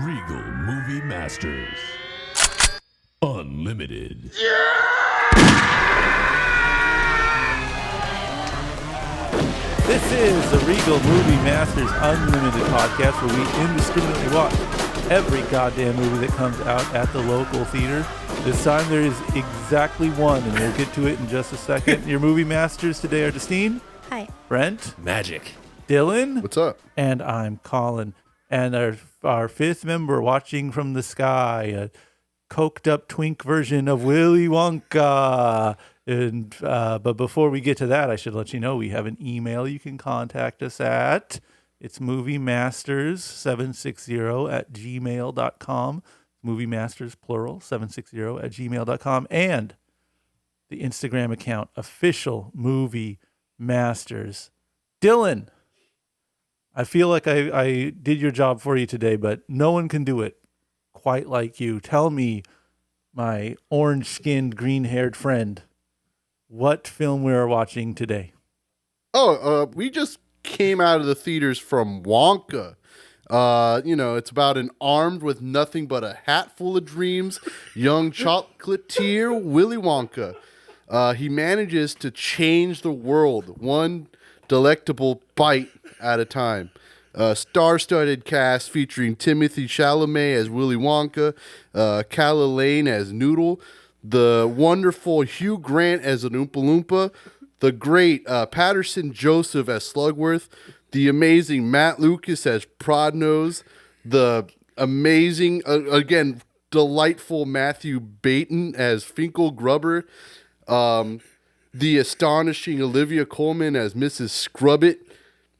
Regal Movie Masters. Unlimited. This is the Regal Movie Masters Unlimited podcast where we indiscriminately watch every goddamn movie that comes out at the local theater. This time there is exactly one, and we'll get to it in just a second. Your movie masters today are Justine. Hi. Brent. Magic. Dylan. What's up? And I'm Colin. And our fifth member watching from the sky, a coked up twink version of Willy Wonka. And but before we get to that, I should let you know we have an email you can contact us at. It's moviemasters760@gmail.com. Moviemasters, plural, 760@gmail.com. And the Instagram account, Official Movie Masters. Dylan, I feel like I did your job for you today, but no one can do it quite like you. Tell me, my orange-skinned, green-haired friend, what film we are watching today. We just came out of the theaters from Wonka. It's about an armed with nothing but a hat full of dreams, young chocolatier Willy Wonka. He manages to change the world one delectable bite at a time. Star-studded cast featuring Timothy Chalamet as Willy Wonka, Calla Lane as Noodle, the wonderful Hugh Grant as an Oompa Loompa, the great Patterson Joseph as Slugworth, the amazing Matt Lucas as Prodnose, the amazing, delightful Matthew Baton as Finkel Grubber, the astonishing Olivia Colman as Mrs. Scrubbit,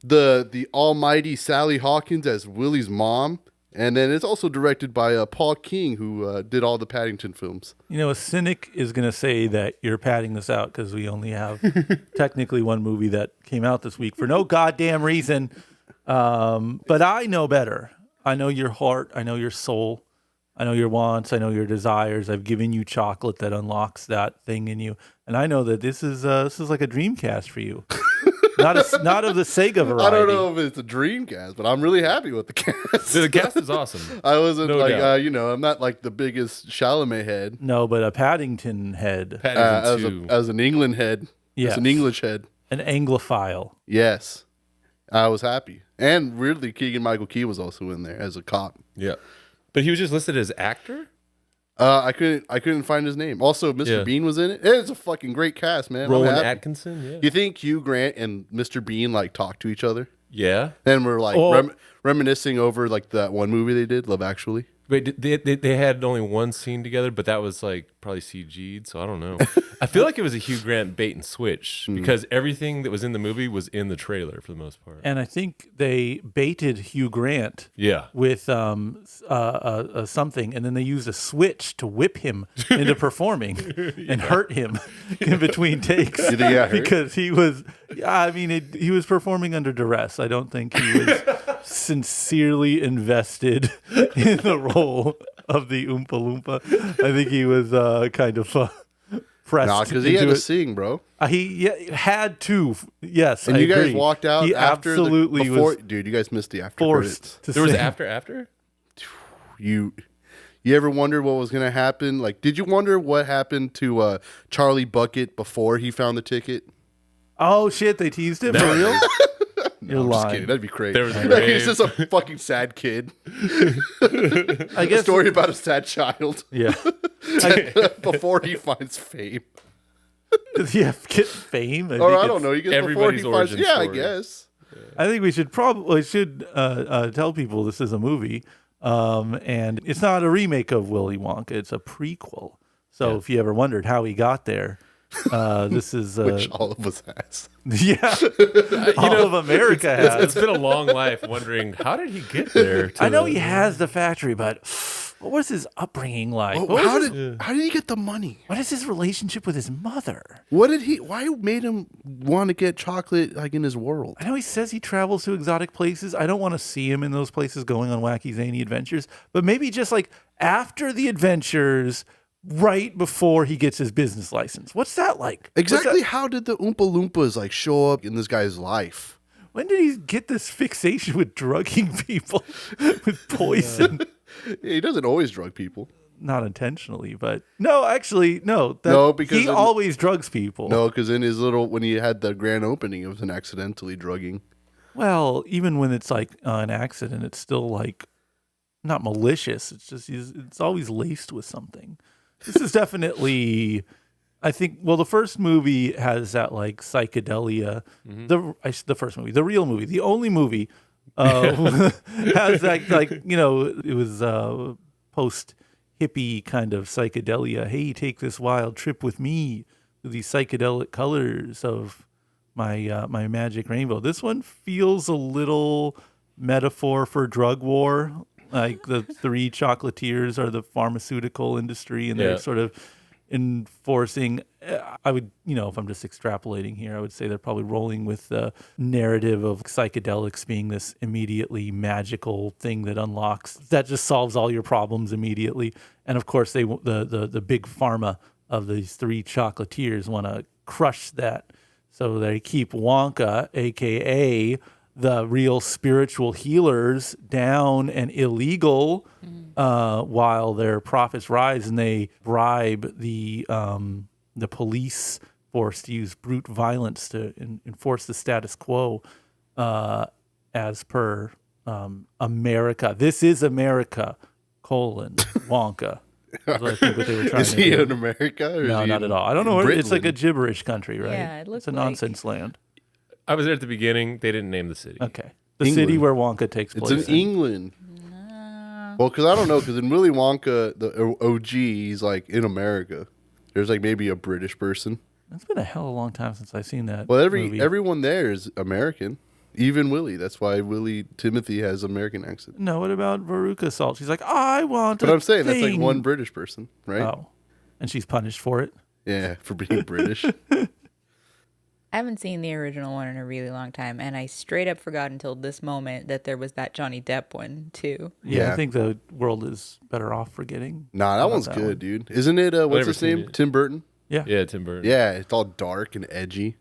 the almighty Sally Hawkins as Willie's mom, and then it's also directed by Paul King, who did all the Paddington films. You know, a cynic is going to say that you're padding this out because we only have technically one movie that came out this week for no goddamn reason. But I know better. I know your heart. I know your soul. I know your wants. I know your desires. I've given you chocolate that unlocks that thing in you, and I know that this is like a Dreamcast for you. Not of the Sega variety. I don't know if it's a Dreamcast, but I'm really happy with the cast. The cast is awesome. I wasn't No doubt. I'm not like the biggest Chalamet head. No, but a Paddington head. Paddington 2. As an England head. Yes. As an English head. An Anglophile. Yes. I was happy. And weirdly, Keegan-Michael Key was also in there as a cop. Yeah. But he was just listed as actor? I couldn't find his name. Also, Mr. Bean was in it. It's a fucking great cast, man. Rowan Atkinson, yeah. You think Hugh Grant and Mr. Bean like talk to each other? Yeah. And we're like reminiscing over like that one movie they did, Love Actually. Wait, they had only one scene together, but that was like probably CG'd, so I don't know. I feel like it was a Hugh Grant bait and switch because everything that was in the movie was in the trailer for the most part. And I think they baited Hugh Grant with something, and then they used a switch to whip him into performing and hurt him in between takes. You think he got hurt? Because he was performing under duress. I don't think he was sincerely invested in the role of the Oompa Loompa. I think he was kind of pressed. Nah, because he had to sing, bro. He had to. Yes, and I you guys agree. walked out he after absolutely was dude, you guys missed the after forced credits. to There was sing. after? You ever wondered what was going to happen? Like, did you wonder what happened to Charlie Bucket before he found the ticket? Oh shit! They teased him for real. You're I'm just lying. kidding. That'd be crazy. There was a He's rave. just a fucking sad kid. I guess. A story about a sad child Yeah. before he finds fame. Does he have get fame? Or I don't know. He gets everybody's before he finds. origin Yeah, I story. guess. I think we should probably tell people this is a movie, and it's not a remake of Willy Wonka. It's a prequel. So if you ever wondered how he got there, this is Which all of us has. all of America has. It's been a long life wondering, how did he get there? I know he has the factory, but what was his upbringing like? Well, how did he get the money? What is his relationship with his mother? Why made him want to get chocolate like in his world? I know he says he travels to exotic places. I don't want to see him in those places going on wacky, zany adventures, but maybe just like after the adventures, right before he gets his business license. What's that like? Exactly how did the Oompa Loompas like show up in this guy's life? When did he get this fixation with drugging people with poison? He doesn't always drug people. Not intentionally, but no, actually, no. No, because he always drugs people. No, because in his when he had the grand opening, it was an accidentally drugging. Well, even when it's like an accident, it's still like not malicious. It's just it's always laced with something. This is definitely, I think. Well, the first movie has that like psychedelia. The first movie, the real movie, the only movie has that like it was post hippie kind of psychedelia. Hey, take this wild trip with me through these psychedelic colors of my my magic rainbow. This one feels a little metaphor for drug war. Like the three chocolatiers are the pharmaceutical industry, and they're sort of enforcing. I would, if I'm just extrapolating here, I would say they're probably rolling with the narrative of psychedelics being this immediately magical thing that just solves all your problems immediately. And of course, the big pharma of these three chocolatiers want to crush that. So they keep Wonka, aka the real spiritual healers, down and illegal, while their profits rise, and they bribe the police force to use brute violence to enforce the status quo, as per America. This is America, Wonka. That's what I think what they were trying Is to he do. in America? Or No, is he not in at all. I don't know. It's like a Britland? gibberish country, right? Yeah, it It's a looked like- nonsense land. I was there at the beginning. They didn't name the city. Okay. The England. city where Wonka takes It's place. in England. Well, because I don't know, because in Willy Wonka, the OG, he's like in America. There's like maybe a British person. It's been a hell of a long time since I've seen that. Well, movie. everyone there is American, even Willie. That's why Timothy has American accent. No, what about Veruca Salt? She's like, I want. But I'm saying that's like thing." one British person, right? Oh, and she's punished for it. Yeah, for being British. I haven't seen the original one in a really long time, and I straight up forgot until this moment that there was that Johnny Depp one too. Yeah, Yeah. I think the world is better off forgetting. Nah, that about one's that good, one. dude. Isn't it? What's never his seen name? it. Tim Burton. Yeah. Yeah, Tim Burton. Yeah, it's all dark and edgy.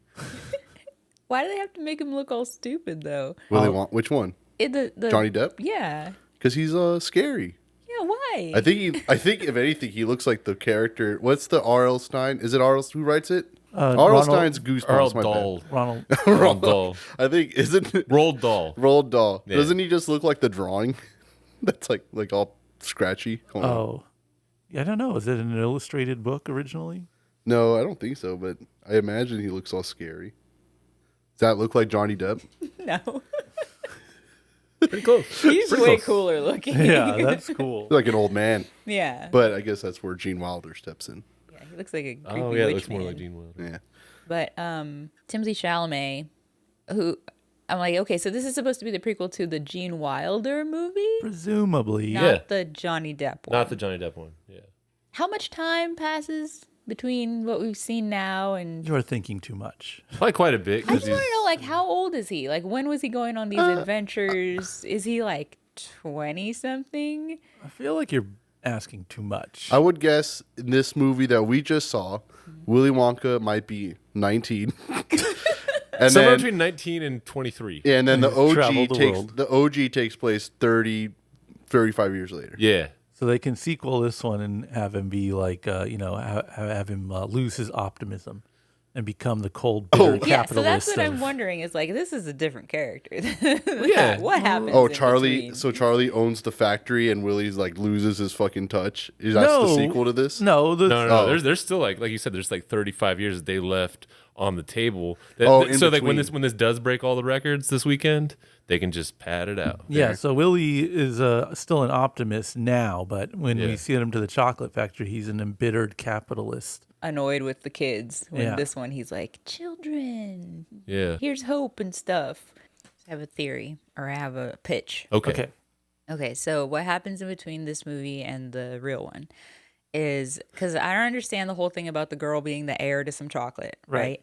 Why do they have to make him look all stupid though? Which one? The Johnny Depp? Yeah. Because he's scary. Yeah. Why? I think if anything, he looks like the character. What's the R.L. Stein? Is it R.L. who writes it? R.L. Ronald- Stein's Goosebumps. Earl my bad. Dahl. Ronald. Roald Dahl. I think isn't it Roald Dahl. Roald Dahl? Yeah. Doesn't he just look like the drawing? That's like all scratchy. Hold on. Oh, yeah, I don't know. Is it an illustrated book originally? No, I don't think so. But I imagine he looks all scary. Does that look like Johnny Depp? No. Pretty close. He's Pretty way close. cooler looking. Yeah, that's cool. Like an old man. Yeah. But I guess that's where Gene Wilder steps in. Yeah, he looks like a creepy Oh, yeah, it witch looks more man. like Gene Wilder. Yeah. But Timothy Chalamet, who I'm like, okay, so this is supposed to be the prequel to the Gene Wilder movie, Presumably. not Yeah. the Johnny Depp one. Not the Johnny Depp one. Yeah. How much time passes between what we've seen now and? You are thinking too much. Probably quite a bit. I 'cause just want to know, like, how old is he? Like, when was he going on these adventures? Is he like 20 something? I feel like you're asking too much. I would guess in this movie that we just saw, Willy Wonka might be 19. And somewhere then, between 19 and 23. yeah, and then the traveled the world. OG takes place 35 years later. Yeah. So they can sequel this one and have him be like, have him lose his optimism and become the cold, bitter Yeah, so that's capitalist. what I'm of- wondering. Is like, this is a different character. Yeah. What happens? Oh, in Charlie. between? So Charlie owns the factory, and Willie's like loses his fucking touch. Is that the sequel to this? No, No. Oh. There's still like you said, there's like 35 years that they left on the table. In So like when between. this does break all the records this weekend, they can just pad it out. Yeah, so Willie is still an optimist now, but when we Yeah. see him to the chocolate factory, he's an embittered capitalist. Annoyed with the kids. When Yeah. this one, he's like, children, Yeah. here's hope and stuff. I have a theory, or I have a pitch. Okay. Okay, so what happens in between this movie and the real one is, because I don't understand the whole thing about the girl being the heir to some chocolate, right?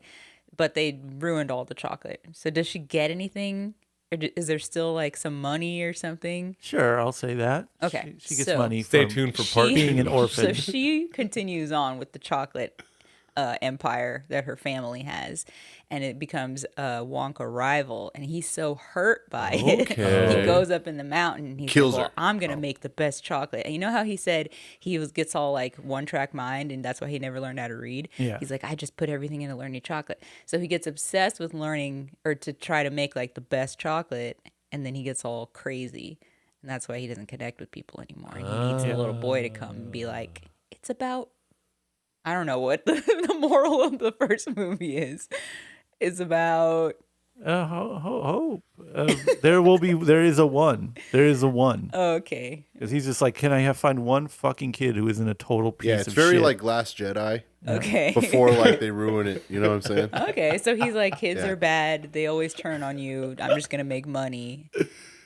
But they ruined all the chocolate. So does she get anything? Or is there still like some money or something? Sure, I'll say that. Okay, She gets so- money Stay from tuned for part being an So orphan. she continues on with the chocolate. empire that her family has, and it becomes a Wonka rival, and he's so hurt by it. Okay. He goes up in the mountain and he's Kills like, her. I'm gonna make the best chocolate. And you know how he said gets all like one track mind, and that's why he never learned how to read. Yeah. He's like, I just put everything into learning chocolate. So he gets obsessed with learning or to try to make like the best chocolate, and then he gets all crazy, and that's why he doesn't connect with people anymore. And he needs a little boy to come and be like, it's about, I don't know what the moral of the first movie is. It's about hope. There is a one. There is a one. okay. Because he's just like, can I find one fucking kid who isn't a total piece Yeah, of it's very shit? like Last Jedi. Okay. Before like they ruin it. You know what I'm saying? Okay, so he's like, kids Yeah. are bad. They always turn on you. I'm just gonna make money.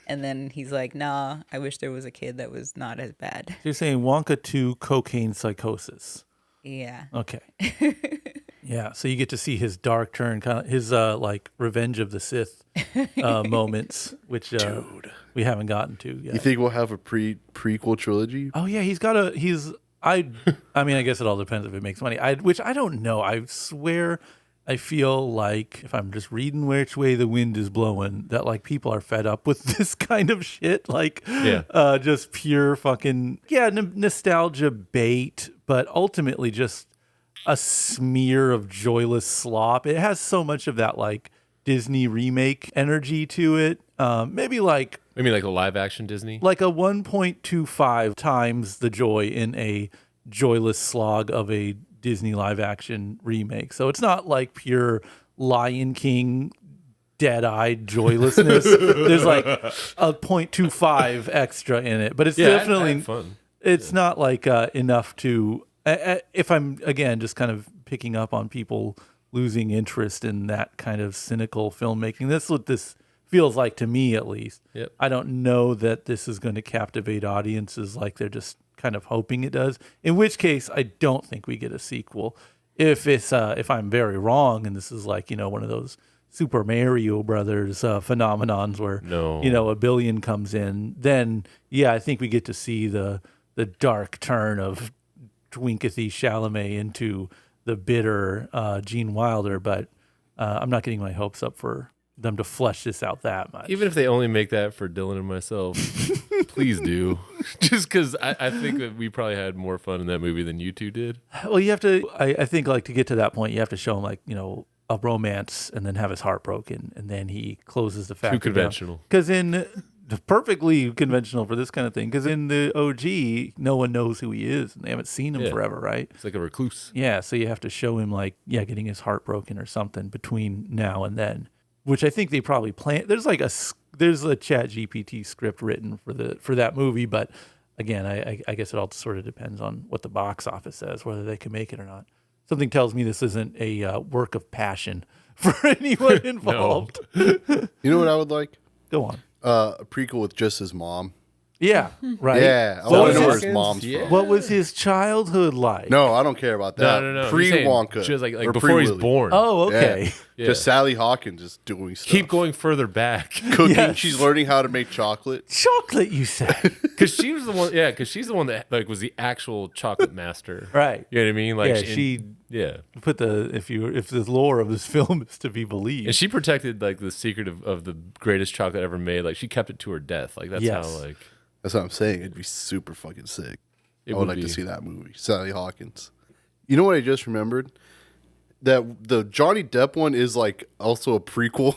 And then he's like, nah, I wish there was a kid that was not as bad. You're saying Wonka 2 cocaine psychosis. Yeah. Okay. Yeah, so you get to see his dark turn, kind of his like Revenge of the Sith moments, which we haven't gotten to yet. You think we'll have a prequel trilogy? Oh yeah, I mean, I guess it all depends if it makes money. Which I don't know. I swear, I feel like if I'm just reading which way the wind is blowing, that like people are fed up with this kind of shit. Like, just pure fucking nostalgia bait, but ultimately just a smear of joyless slop. It has so much of that like Disney remake energy to it. Maybe like I mean, like a live action Disney. like a 1.25 times the joy in a joyless slog of a Disney live action remake. So it's not like pure Lion King dead-eyed joylessness. There's like a 0.25 extra in it, but it's definitely I had fun. It's not like enough to if I'm again just kind of picking up on people losing interest in that kind of cynical filmmaking. That's what this feels like to me, at least. Yep. I don't know that this is going to captivate audiences like they're just kind of hoping it does. In which case, I don't think we get a sequel. If it's if I'm very wrong, and this is like one of those Super Mario Brothers phenomenons where a billion comes in, then I think we get to see the dark turn of Timothy Chalamet into the bitter Gene Wilder. But I'm not getting my hopes up for them to flesh this out that much. Even if they only make that for Dylan and myself, please do. Just because I think that we probably had more fun in that movie than you two did. Well, you have to. I think like to get to that point, you have to show him like a romance, and then have his heart broken, and then he closes the factory. Too conventional. Because perfectly conventional for this kind of thing. Because in the OG, no one knows who he is, and they haven't seen him forever, right? It's like a recluse. Yeah, so you have to show him like getting his heart broken or something between now and then, which I think they probably plan. There's a ChatGPT script written for that movie, but again, I guess it all sort of depends on what the box office says, whether they can make it or not. Something tells me this isn't a work of passion for anyone involved. You know what I would like? Go on. A prequel with just his mom. Yeah, right. Yeah, I What want to know was where his mom's Yeah. from. What was his childhood like? No, I don't care about that. No. Pre-Wonka. Just like or before he's pre-Willy. born. Oh, okay. Yeah. Just Sally Hawkins just doing stuff. Keep going further back. Cooking. Yes. She's learning how to make chocolate. Chocolate, you said. Because she was the one. Yeah, because she's the one that like was the actual chocolate master. Right. You know what I mean? Like Yeah, she Yeah. put if the lore of this film is to be believed. And she protected like the secret of the greatest chocolate ever made. Like she kept it to her death. Like that's Yes. how like That's what I'm saying. It'd be super fucking sick. it I would like to see that movie. Sally Hawkins. You know what I just remembered? That the Johnny Depp one is like also a prequel.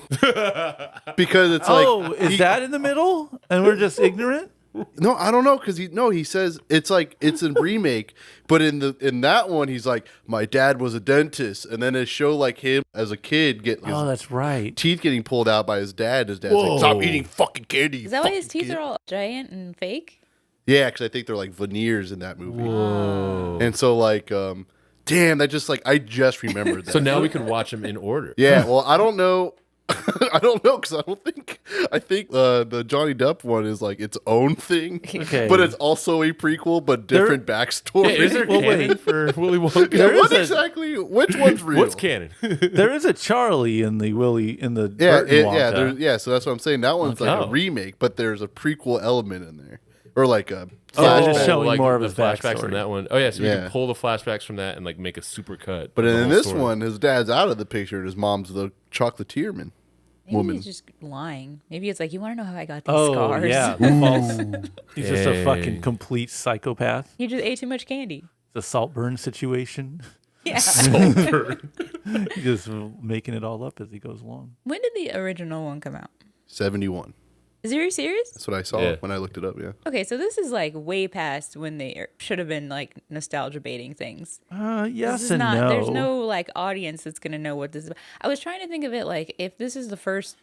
Because it's like is that in the middle? And we're just ignorant? no, I don't know because he says it's like it's a remake, but in that one he's like my dad was a dentist, and then it show like him as a kid get his Oh, that's right. teeth getting pulled out by his dad. His dad's like, stop eating fucking candy. Is that why his teeth are all giant and fake? Yeah, because I think they're like veneers in that movie. Whoa. And so like, damn, that just like I just remembered that. So now we can watch them in order. Yeah, well, I don't know. I don't know because I think the Johnny Depp one is like its own thing, Okay. but it's also a prequel, but different backstory. Yeah, is there Well, canon wait. for Willy Wonka? Yeah, what is a- exactly? Which one's real? What's canon? There is a Charlie in the Burton Wonka. So that's what I'm saying. That one's like Oh. a remake, but there's a prequel element in there, or like a Oh, flashback. showing more of the his flashbacks backstory. from that one. Oh yeah, so we Yeah. can pull the flashbacks from that and like make a super cut. But of the in whole this story. one, his dad's out of the picture, and his mom's the chocolatier Maybe woman. he's just lying. Maybe it's like, you want to know how I got these Oh, scars? yeah. The false. He's just a fucking Dang. complete psychopath. He just ate too much candy. It's a Saltburn situation. Yeah. He's just making it all up as he goes along. When did the original one come out? 71. Is you serious? That's what I saw Yeah. when I looked it up. Yeah. Okay, so this is like way past when they should have been like nostalgia baiting things. This Yes is and not, no. There's no like audience that's gonna know what this is. I was trying to think of it like if this is the first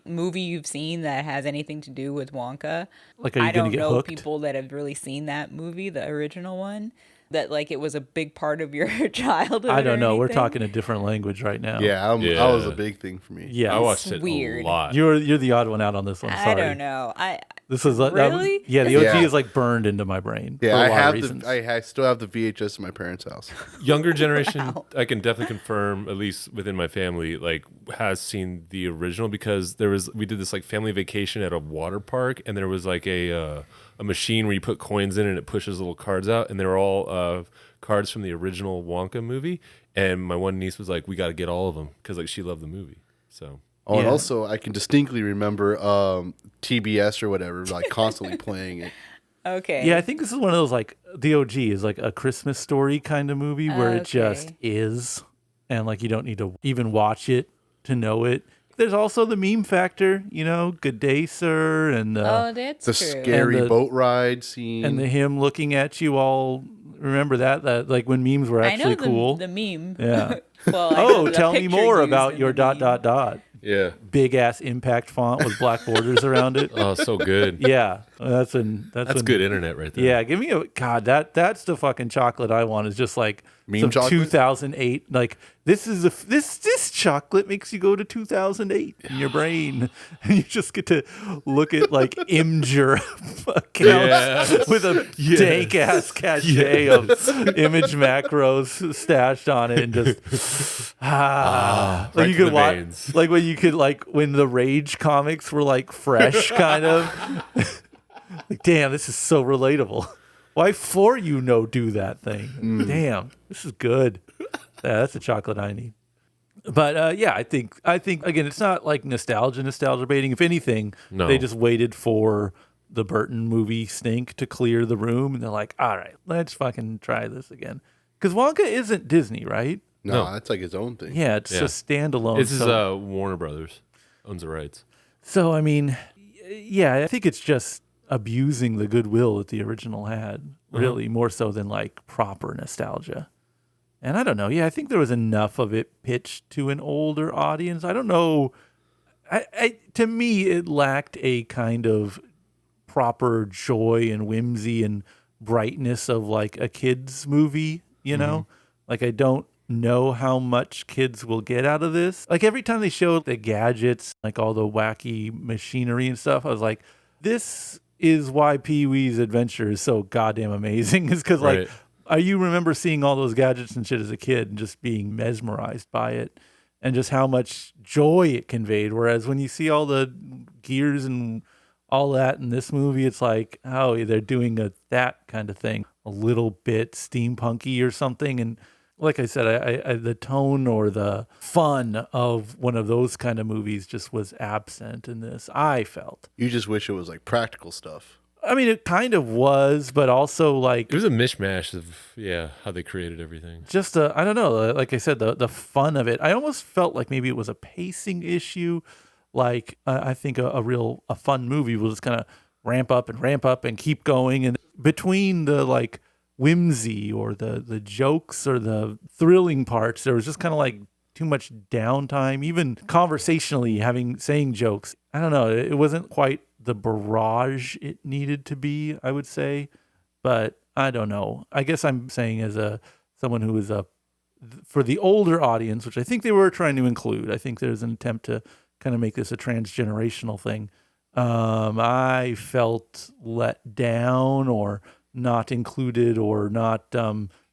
movie you've seen that has anything to do with Wonka. Like, are you I gonna don't get know hooked? people that have really seen that movie, the original one. That like it was a big part of your childhood. I don't or know. We're anything. talking a different language right now. Yeah, that was a Yeah. big thing for me. Yeah. I watched it weird. a lot. You're the odd one out on this one. Sorry. I don't know. This is Really? yeah. The Yeah. OG is like burned into my brain. Yeah, for a I lot have of reasons. I still have the VHS in my parents' house. Younger generation, I can definitely confirm, at least within my family, like has seen the original because we did this like family vacation at a water park, and there was like a machine where you put coins in and it pushes little cards out, and they were all cards from the original Wonka movie. And my one niece was like, "We got to get all of them," because like she loved the movie. So Oh, and Yeah. also I can distinctly remember TBS or whatever, like constantly playing it. Okay. Yeah, I think this is one of those like the OG is like a Christmas story kind of movie where it just Okay. is, and like you don't need to even watch it to know it. There's also the meme factor, "Good day, sir," and Oh, that's The true. scary And the- boat ride scene. and him looking at you all. Remember that like when memes were I know actually cool. the meme. Yeah. Well, I know Oh, the tell me picture more used about in your the meme. ... yeah, Big ass impact font with black borders around it. oh, so good. Yeah, that's That's good internet right there. Yeah, give me that's the fucking chocolate I want. Is just like Meme some chocolate? 2008. Like this chocolate makes you go to 2008 in your brain, and you just get to look at like Imgur accounts Yes. with a dank ass cachet of image macros stashed on it, and just right like you to could the watch veins. like when the Rage comics were like fresh, kind of. Like, damn, this is so relatable. Why for do that thing? Damn, this is good. Yeah, that's the chocolate I need. But yeah, I think again, it's not like nostalgia baiting. If anything, No. they just waited for the Burton movie stink to clear the room, and they're like, all right, let's fucking try this again. Because Wonka isn't Disney, right? no, No. that's like his own thing. Yeah, it's Yeah. just standalone. This is so, Warner Brothers owns the rights. so I mean, yeah, I think it's just abusing the goodwill that the original had, really, more so than like proper nostalgia. And I don't know. Yeah, I think there was enough of it pitched to an older audience. I don't know. To me, it lacked a kind of proper joy and whimsy and brightness of like a kid's movie, Like, I don't know how much kids will get out of this. Like, every time they showed the gadgets, like all the wacky machinery and stuff, I was like, this is why Pee-wee's Adventure is so goddamn amazing, is because like you remember seeing all those gadgets and shit as a kid and just being mesmerized by it and just how much joy it conveyed. Whereas when you see all the gears and all that in this movie, it's like, oh, they're doing that kind of thing, a little bit steampunky or something. And like I said, I the tone or the fun of one of those kind of movies just was absent in this, I felt. You just wish it was like practical stuff. I mean, it kind of was, but also like It was a mishmash of how they created everything. just I don't know, like I said, the fun of it. I almost felt like maybe it was a pacing issue. Like I think a fun movie will just kind of ramp up and keep going, and between the like whimsy or the jokes or the thrilling parts, there was just kind of like too much downtime, even conversationally saying jokes. I don't know, it wasn't quite the barrage it needed to be, I would say. But I don't know, I guess I'm saying as someone who is for the older audience, which I think they were trying to include, I think there's an attempt to kind of make this a transgenerational thing. I felt let down or not included or not,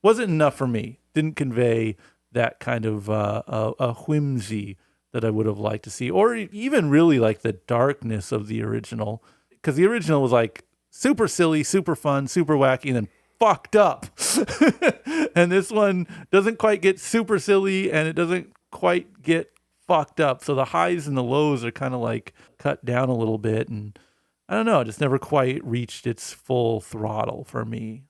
wasn't enough for me. Didn't convey that kind of a whimsy that I would have liked to see, or even really like the darkness of the original. Because the original was like super silly, super fun, super wacky, and then fucked up. And this one doesn't quite get super silly, and it doesn't quite get fucked up. So the highs and the lows are kind of like cut down a little bit, and I don't know, it just never quite reached its full throttle for me.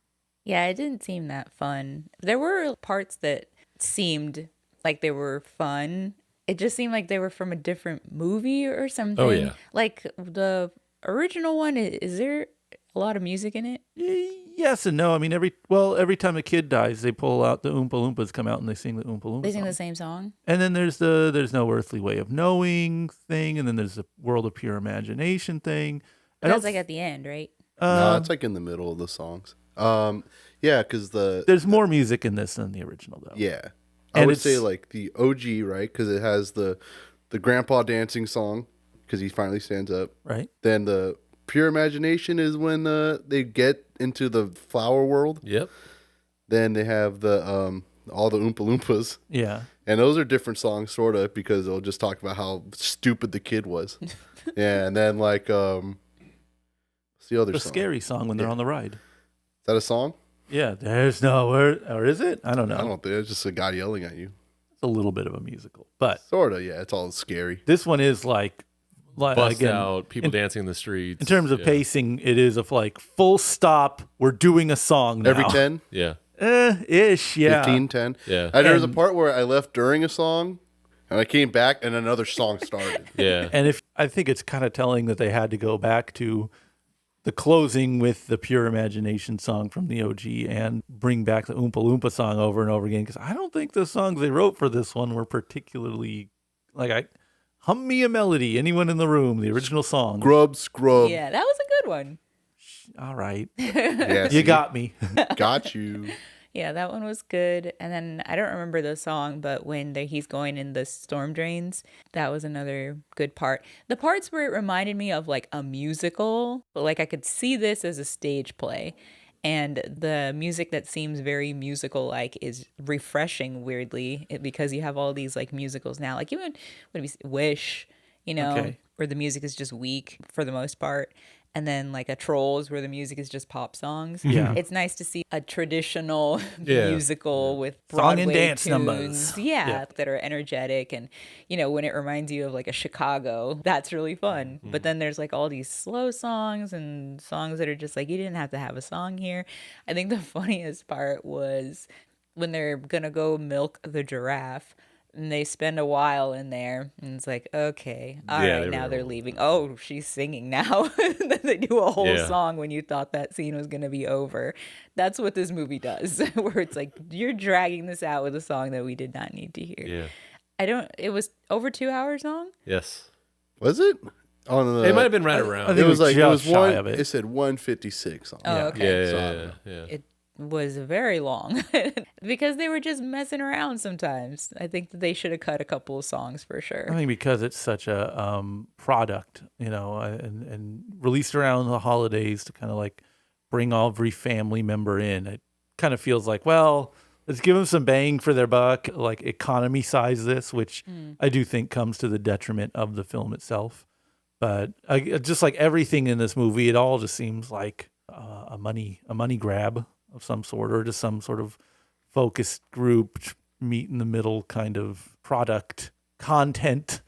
Yeah, it didn't seem that fun. There were parts that seemed like they were fun. It just seemed like they were from a different movie or something. Oh, yeah. Like the original one, is there a lot of music in it? Yes and no. I mean, every time a kid dies, they pull out the Oompa Loompas, come out and they sing the Oompa Loompa They sing song. the same song? And then there's no earthly way of knowing thing, and then there's the world of pure imagination thing. That's like at the end, right? No, it's like in the middle of the songs. Yeah, because there's more music in this than the original, though. yeah, I And would say it's- like the OG, right? Because it has the grandpa dancing song because he finally stands up. Right. Then the pure imagination is when they get into the flower world. Yep. Then they have the all the Oompa Loompas. Yeah. And those are different songs, sort of, because they'll just talk about how stupid the kid was. Yeah, and then like, what's the other The song? scary song when they're on the ride. Is that a song? Yeah, there's no, or is it? I don't know. I don't think it's just a guy yelling at you. It's a little bit of a musical, but Sort of, yeah. It's all scary. this one is like Bust again, out, people dancing in the streets. in terms of yeah. pacing, it is of like full stop. We're doing a song now. Every 10, Yeah. Ish, yeah. 15, 10. Yeah. There was a And- part where I left during a song, and I came back, and another song started. Yeah. And if I think it's kind of telling that they had to go back to the closing with the Pure Imagination song from the OG and bring back the Oompa Loompa song over and over again, because I don't think the songs they wrote for this one were particularly hum me a melody. Anyone in the room? The original song. Scrub. Yeah, that was a good one. All right, Yeah, you see? got me. Got you. Yeah, that one was good. And then I don't remember the song, but when he's going in the storm drains, that was another good part. The parts where it reminded me of like a musical, but like I could see this as a stage play. And the music that seems very musical like is refreshing weirdly because you have all these like musicals now. Like even Wish, Okay. where the music is just weak for the most part. And then like a Trolls where the music is just pop songs. Yeah. It's nice to see a traditional Yeah. musical with Song and Broadway dance tunes. numbers. Yeah, Yeah. that are energetic. And, when it reminds you of like a Chicago, that's really fun. But then there's like all these slow songs and songs that are just like, you didn't have to have a song here. I think the funniest part was when they're going to go milk the giraffe. And they spend a while in there, and it's like, okay, all Yeah, right, they now were- they're leaving. Oh, she's singing now. Then they do a whole Yeah. song when you thought that scene was going to be over. That's what this movie does, where it's like, you're dragging this out with a song that we did not need to hear. Yeah. It was over 2 hours long? Yes. Was it? On the, It might have been right I around. think It was like it just was shy one. of it. It said 156 on Oh, it. okay. Yeah. It was very long because they were just messing around sometimes. I think that they should have cut a couple of songs for sure. I think because it's such a product, and released around the holidays to kind of like bring every family member in. It kind of feels like, well, let's give them some bang for their buck, like economy size this, which I do think comes to the detriment of the film itself. But just like everything in this movie, it all just seems like a money grab of some sort, or just some sort of focused group meet in the middle kind of product content.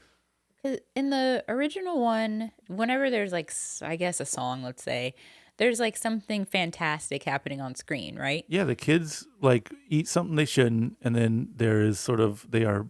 In the original one, whenever there's like, I guess a song, let's say, there's like something fantastic happening on screen, right? Yeah, the kids like eat something they shouldn't, and then there is they are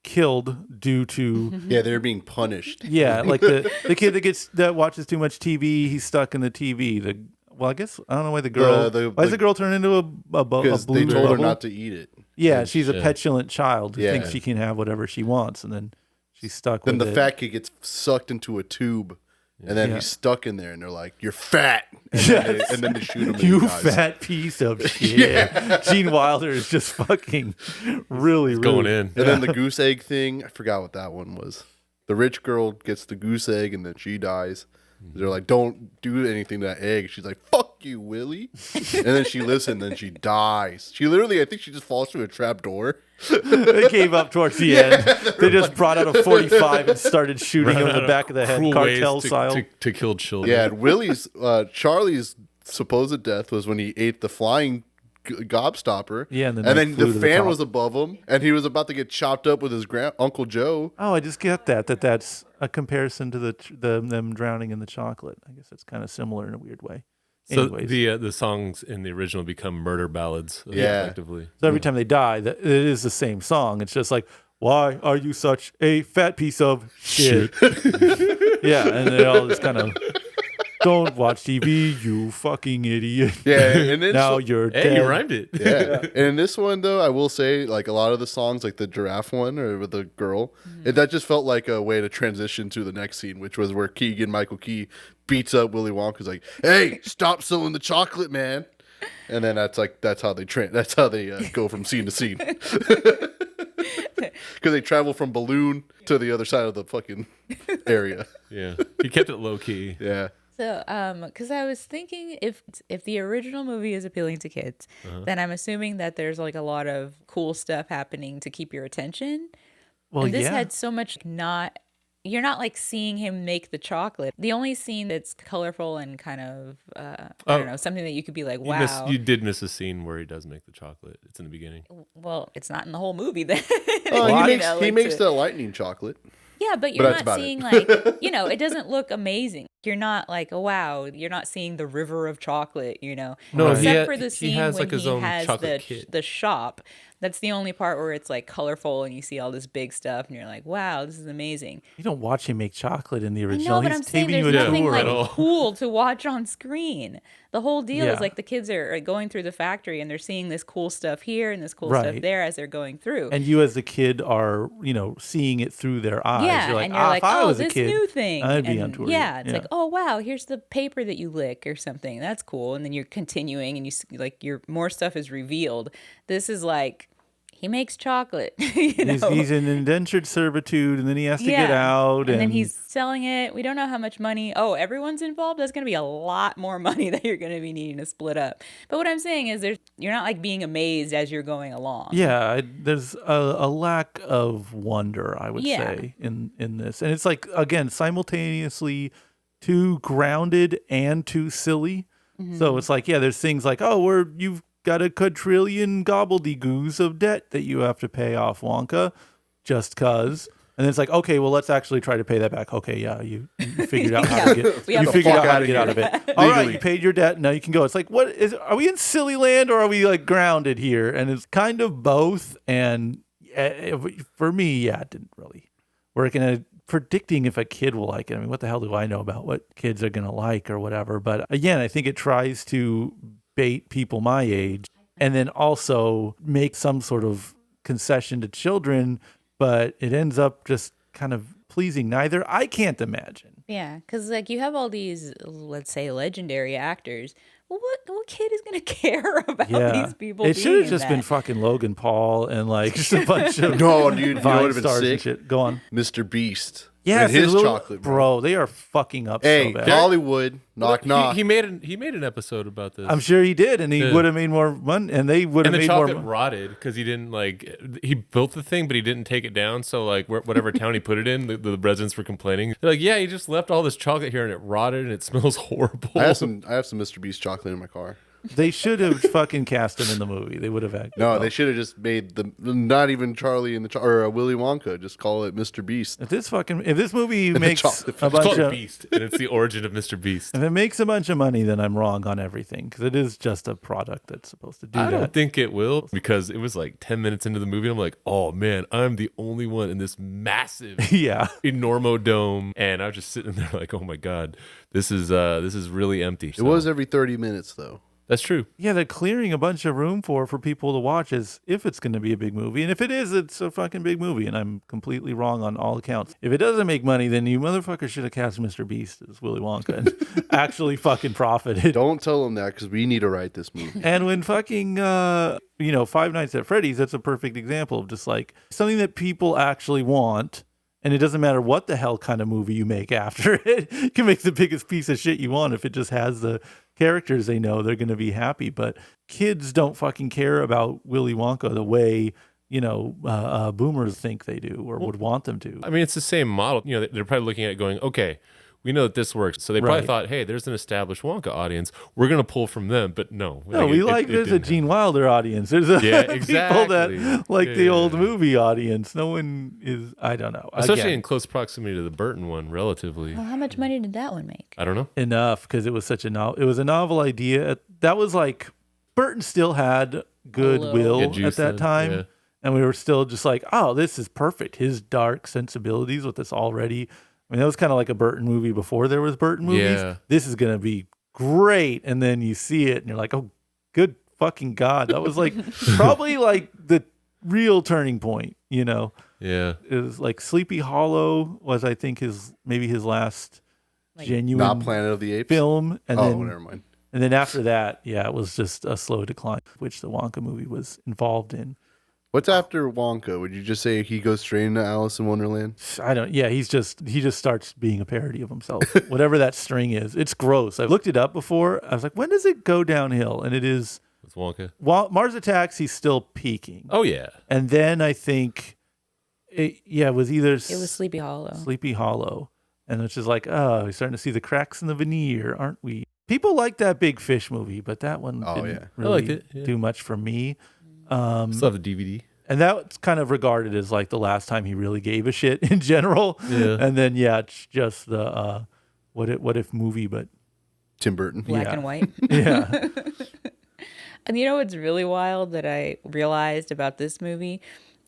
killed due to Yeah, they're being punished. yeah, like the kid that watches too much TV, he's stuck in the TV. I guess I don't know why the girl. Why does the girl turn into a Because blue they told her bubble? not to eat it. Yeah, she's a Yeah. petulant child who Yeah. thinks she can have whatever she wants, and then she's stuck Then with the it. fat kid gets sucked into a tube, and then Yeah. he's stuck in there, and they're like, "You're fat," and then they shoot him. And he You dies. fat piece of shit. Gene Wilder is just fucking really Going in. And then the goose egg thing, I forgot what that one was. The rich girl gets the goose egg, and then she dies. They're like, "Don't do anything to that egg." She's like, "Fuck you, Willie. And then she listens and she dies. She literally, I think she just falls through a trap door. They came up towards the end. They just brought out a 45 and started shooting him in the back of the head, Cruel cartel ways style. to kill children. Yeah, and Charlie's supposed death was when he ate the flying gobstopper. Yeah, and then flew the to fan top. was above him, and he was about to get chopped up with his Uncle Joe. Oh, I just get that's a comparison to them drowning in the chocolate. I guess it's kind of similar in a weird way. So Anyways. the songs in the original become murder ballads, effectively. So every time they die, it is the same song. It's just like, why are you such a fat piece of shit? Yeah, and they all just kind of, don't watch TV, you fucking idiot. Yeah, and then now you're Hey, dead. you rhymed it. Yeah. And in this one, though, I will say, like, a lot of the songs, like the giraffe one or with the girl, that just felt like a way to transition to the next scene, which was where Michael Key, beats up Willy Wonka's like, hey, stop selling the chocolate, man. And then that's how they go from scene to scene. Because they travel from Balloon to the other side of the fucking area. Yeah. He kept it low key. Yeah. So, because I was thinking if the original movie is appealing to kids, then I'm assuming that there's like a lot of cool stuff happening to keep your attention. Well, And this yeah. had so much you're not like seeing him make the chocolate. The only scene that's colorful and kind of, I don't know, something that you could be like, wow. You did miss a scene where he does make the chocolate. It's in the beginning. Well, it's not in the whole movie then. Oh, You know, he like makes to- the lightning chocolate. Yeah, but But you're that's not about seeing it. like, it doesn't look amazing. You're not like, oh wow, you're not seeing the river of chocolate, No, Except for the scene he has when like his he own has chocolate kit. the shop. That's the only part where it's like colorful and you see all this big stuff and you're like, wow, this is amazing. You don't watch him make chocolate in the I original. know, but He's I'm saying taping there's you a nothing tour. like at all. cool to watch on screen. The whole deal Yeah. is like the kids are going through the factory and they're seeing this cool stuff here and this cool Right. stuff there as they're going through. And you as the kid are, seeing it through their eyes. Yeah, you're like, and you're like, if I oh, was a this kid, new thing. I'd be And on tour. yeah, it's like, oh wow, here's the paper that you lick or something. That's cool. And then you're continuing, and your more stuff is revealed. This is like he makes chocolate. He's in indentured servitude, and then he has to get out, and then he's selling it. We don't know how much money. Oh, everyone's involved. That's going to be a lot more money that you're going to be needing to split up. But what I'm saying is, you're not like being amazed as you're going along. Yeah, there's a lack of wonder, I would say, in this, and it's like again simultaneously too grounded and too silly. So it's like, there's things like, you've got a quadrillion gobbledygoos of debt that you have to pay off, Wonka, just cause. And then it's like, okay, well, let's actually try to pay that back. Okay, yeah, you figured out how to get. We have You to figured fuck out how outta to get out of here. it. All right, Legally. you paid your debt. Now you can go. It's like, what is? Are we in silly land or are we like grounded here? And it's kind of both. And for me, it didn't really work. And predicting if a kid will like it. I mean, what the hell do I know about what kids are gonna like or whatever? But again, I think it tries to bait people my age and then also make some sort of concession to children, but it ends up just kind of pleasing neither. I can't imagine. Yeah, because like you have all these, let's say, legendary actors. Well, what kid is going to care about these people? It should being have just in been that? fucking Logan Paul and like just a bunch of No, dude, you know Vine what would have been stars and sick? shit. Go on. Mr. Beast. Yes, and his little- chocolate, bro. They are fucking up Hey, so bad. Hollywood, knock, knock. He made an episode about this. I'm sure he did, and he Yeah. would have made more money, and they would have and the made more. chocolate rotted because he didn't he built the thing, but he didn't take it down. So like whatever town he put it in, the residents were complaining. They're like, yeah, he just left all this chocolate here and it rotted and it smells horrible. I have some Mr. Beast chocolate in my car. They should have fucking cast him in the movie. They would have had. No, they should have just made not even Charlie and or Willy Wonka. Just call it Mr. Beast. If this movie makes chocolate a It's bunch called of Beast, and it's the origin of Mr. Beast. if it makes a bunch of money, then I'm wrong on everything because it is just a product that's supposed to do I that. don't think it will because it was like 10 minutes into the movie. I'm like, oh man, I'm the only one in this massive Yeah. enormo dome, and I was just sitting there like, oh my god, this is really empty. It was every 30 minutes though. That's true. Yeah, they're clearing a bunch of room for people to watch as if it's going to be a big movie. And if it is, it's a fucking big movie. And I'm completely wrong on all accounts. If it doesn't make money, then you motherfuckers should have cast Mr. Beast as Willy Wonka and actually fucking profited. Don't tell them that because we need to write this movie. And when fucking, Five Nights at Freddy's, that's a perfect example of just like something that people actually want And it doesn't matter what the hell kind of movie you make after it. You can make the biggest piece of shit you want. If it just has the characters they know, they're going to be happy. But kids don't fucking care about Willy Wonka the way, boomers think they do or would want them to. I mean, it's the same model. They're probably looking at it going, okay, we know that this works. So they probably Right. thought, hey, there's an established Wonka audience. We're going to pull from them. But no. No, there's a Gene Wilder audience. There's a people that like the old movie audience. No one is, I don't know. Especially in close proximity to the Burton one, relatively. Well, how much money did that one make? I don't know. Enough, because it was such a novel. It was a novel idea. That was like, Burton still had goodwill Yeah, at juice that then, time. yeah. And we were still just like, oh, this is perfect. His dark sensibilities with this already. I mean, that was kind of like a Burton movie before there was Burton movies. Yeah. This is going to be great. And then you see it and you're like, oh, good fucking God. That was like probably like the real turning point, Yeah. It was like Sleepy Hollow was, I think, maybe his last genuine Not Planet of the Apes. film. And Never mind. And then after that, it was just a slow decline, which the Wonka movie was involved in. What's after Wonka? Would you just say he goes straight into Alice in Wonderland? He just starts being a parody of himself. Whatever that string is. It's gross. I've looked it up before. I was like, when does it go downhill? And it is With Wonka. Mars Attacks, he's still peaking. Oh, yeah. And then I think it was either It was Sleepy Hollow. Sleepy Hollow. And it's just like, oh, we're starting to see the cracks in the veneer, aren't we? People like that Big Fish movie, but that one didn't really liked it, yeah. do much for me. Still have the DVD. And that's kind of regarded as like the last time he really gave a shit in general. Yeah. And then it's just the what if movie, but Tim Burton. Black Yeah. and white. yeah. And you know what's really wild that I realized about this movie?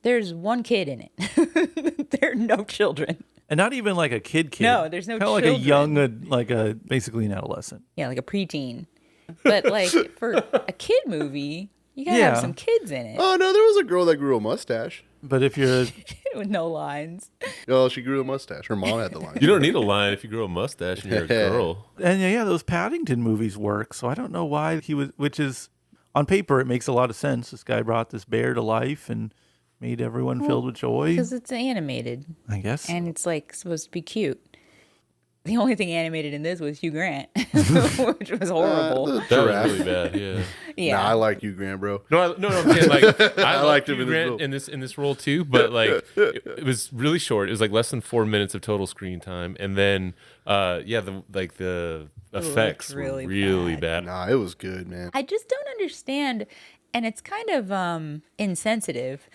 There's one kid in it. There are no children. And not even like a kid. No, there's no Kind of like a children. young, basically an adolescent. Yeah, like a preteen. But like for a kid movie, you gotta have Yeah. some kids in it Oh no, there was a girl that grew a mustache. But if you're with no lines. Oh, she grew a mustache. Her mom had the line. You don't need a line if you grow a mustache and you're a girl. and those Paddington movies work. So I don't know why which is on paper, it makes a lot of sense. This guy brought this bear to life and made everyone filled with joy. Because it's animated I guess. and it's like supposed to be cute. The only thing animated in this was Hugh Grant, which was horrible. The That giraffe. was really bad, yeah. Yeah. Nah, I like you, Grant, bro. No, I'm saying like I liked liked him Hugh in this Grant role. in this role too, but like it was really short. It was like less than 4 minutes of total screen time, and then the effects really were really bad. Nah, it was good, man. I just don't understand, and it's kind of insensitive,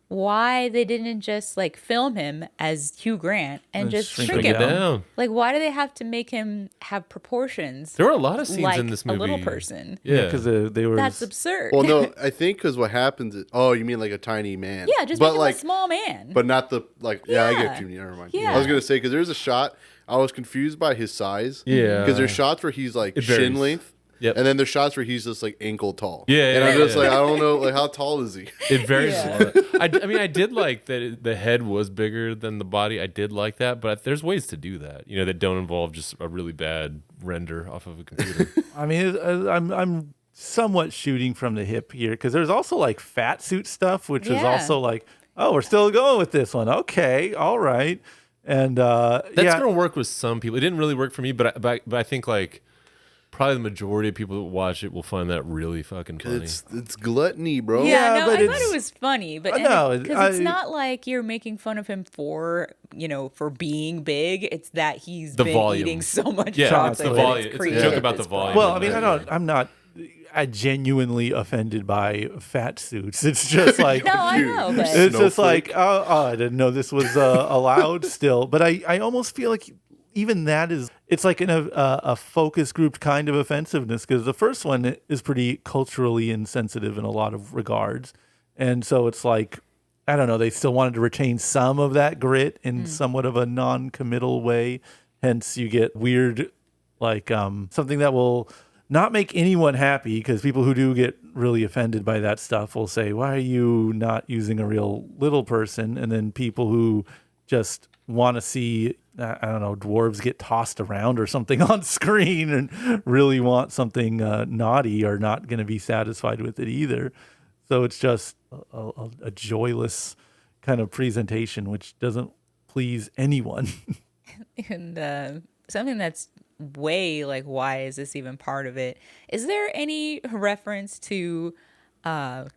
why they didn't just like film him as Hugh Grant and just shrink shrink him him. down. Like, why do they have to make him have proportions There were a lot of scenes like in this a movie. little person? Yeah, Because they were. That's absurd. Well, no, I think because what happens is, you mean like a tiny man? Yeah, just but make him like, a small man. but not the like. Yeah, I Yeah. get you. Never mind. Yeah. I was gonna say because there's a shot. I was confused by his size. Yeah. Because there's shots where he's like It shin varies. length. Yep. And then there's shots where he's just like ankle tall. Yeah, And I'm yeah, just yeah. like, I don't know, like how tall is he? It varies Yeah. a lot. I mean, I did like that the head was bigger than the body. I did like that, but there's ways to do that, that don't involve just a really bad render off of a computer. I mean, I'm somewhat shooting from the hip here because there's also like fat suit stuff, which is Yeah. also like, oh, we're still going with this one. Okay, all right. And That's gonna work with some people. It didn't really work for me, but I think like probably the majority of people that watch it will find that really fucking funny. It's gluttony, bro. yeah, Yeah, no, but I thought it's- it was funny, but No, because it's I- not like you're making fun of him for being big. It's that he's The been volume. eating so much Yeah, chocolate. it's the that volume. It's a created joke about this the volume. well, I mean, I'm not genuinely offended by fat suits. It's just like No, I know, but it's just like, Snowflake. I didn't know this was allowed still. But I almost feel like even that it's like in a focus grouped kind of offensiveness because the first one is pretty culturally insensitive in a lot of regards. And so it's like, I don't know, they still wanted to retain some of that grit in somewhat of a non-committal way. Hence you get weird, like something that will not make anyone happy because people who do get really offended by that stuff will say, why are you not using a real little person? And then people who just want to see, I don't know, dwarves get tossed around or something on screen and really want something naughty are not going to be satisfied with it either. So it's just a joyless kind of presentation, which doesn't please anyone. And something that's way like, why is this even part of it? Is there any reference to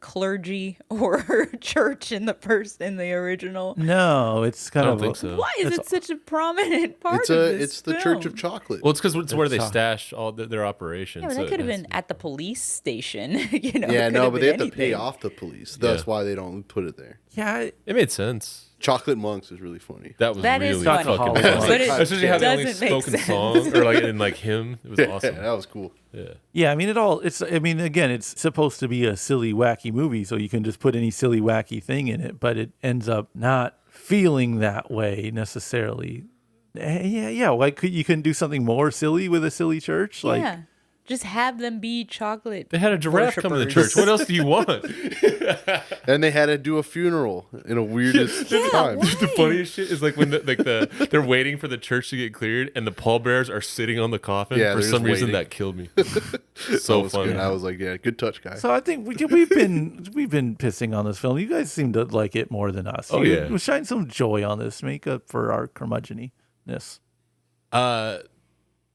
clergy or church in the original? No, it's kind I don't of think so. Why is it such a prominent part of this It's the film? Church of Chocolate. Well, it's because it's where they chocolate. stash all their operations. Yeah, but so that could have it has been to be- at the police station. You know, Yeah, it could no, have but they have been to pay anything. off the police. That's Yeah. why they don't put it there. Yeah, It made sense. Chocolate Monks is really funny. That was That is really funny. fucking But funny. it Especially how the only doesn't make spoken sense. song or like in like hymn. It was awesome. Yeah, that was cool. Yeah. yeah. I mean, again, it's supposed to be a silly, wacky movie, so you can just put any silly, wacky thing in it, but it ends up not feeling that way necessarily. Yeah. Why you couldn't do something more silly with a silly church? Like, Yeah. Just have them be chocolate. They had a giraffe come to the worshippers. church. What else do you want? And they had to do a funeral in a weirdest time. why? The funniest shit is like when they're waiting for the church to get cleared and the pallbearers are sitting on the coffin. Yeah, For they're some just reason waiting. that killed me. That So was funny. good. I was like, yeah, good touch, guy. so I think we've been pissing on this film. You guys seem to like it more than us. Oh, yeah. Shine some joy on this. Make up for our curmudgeoniness.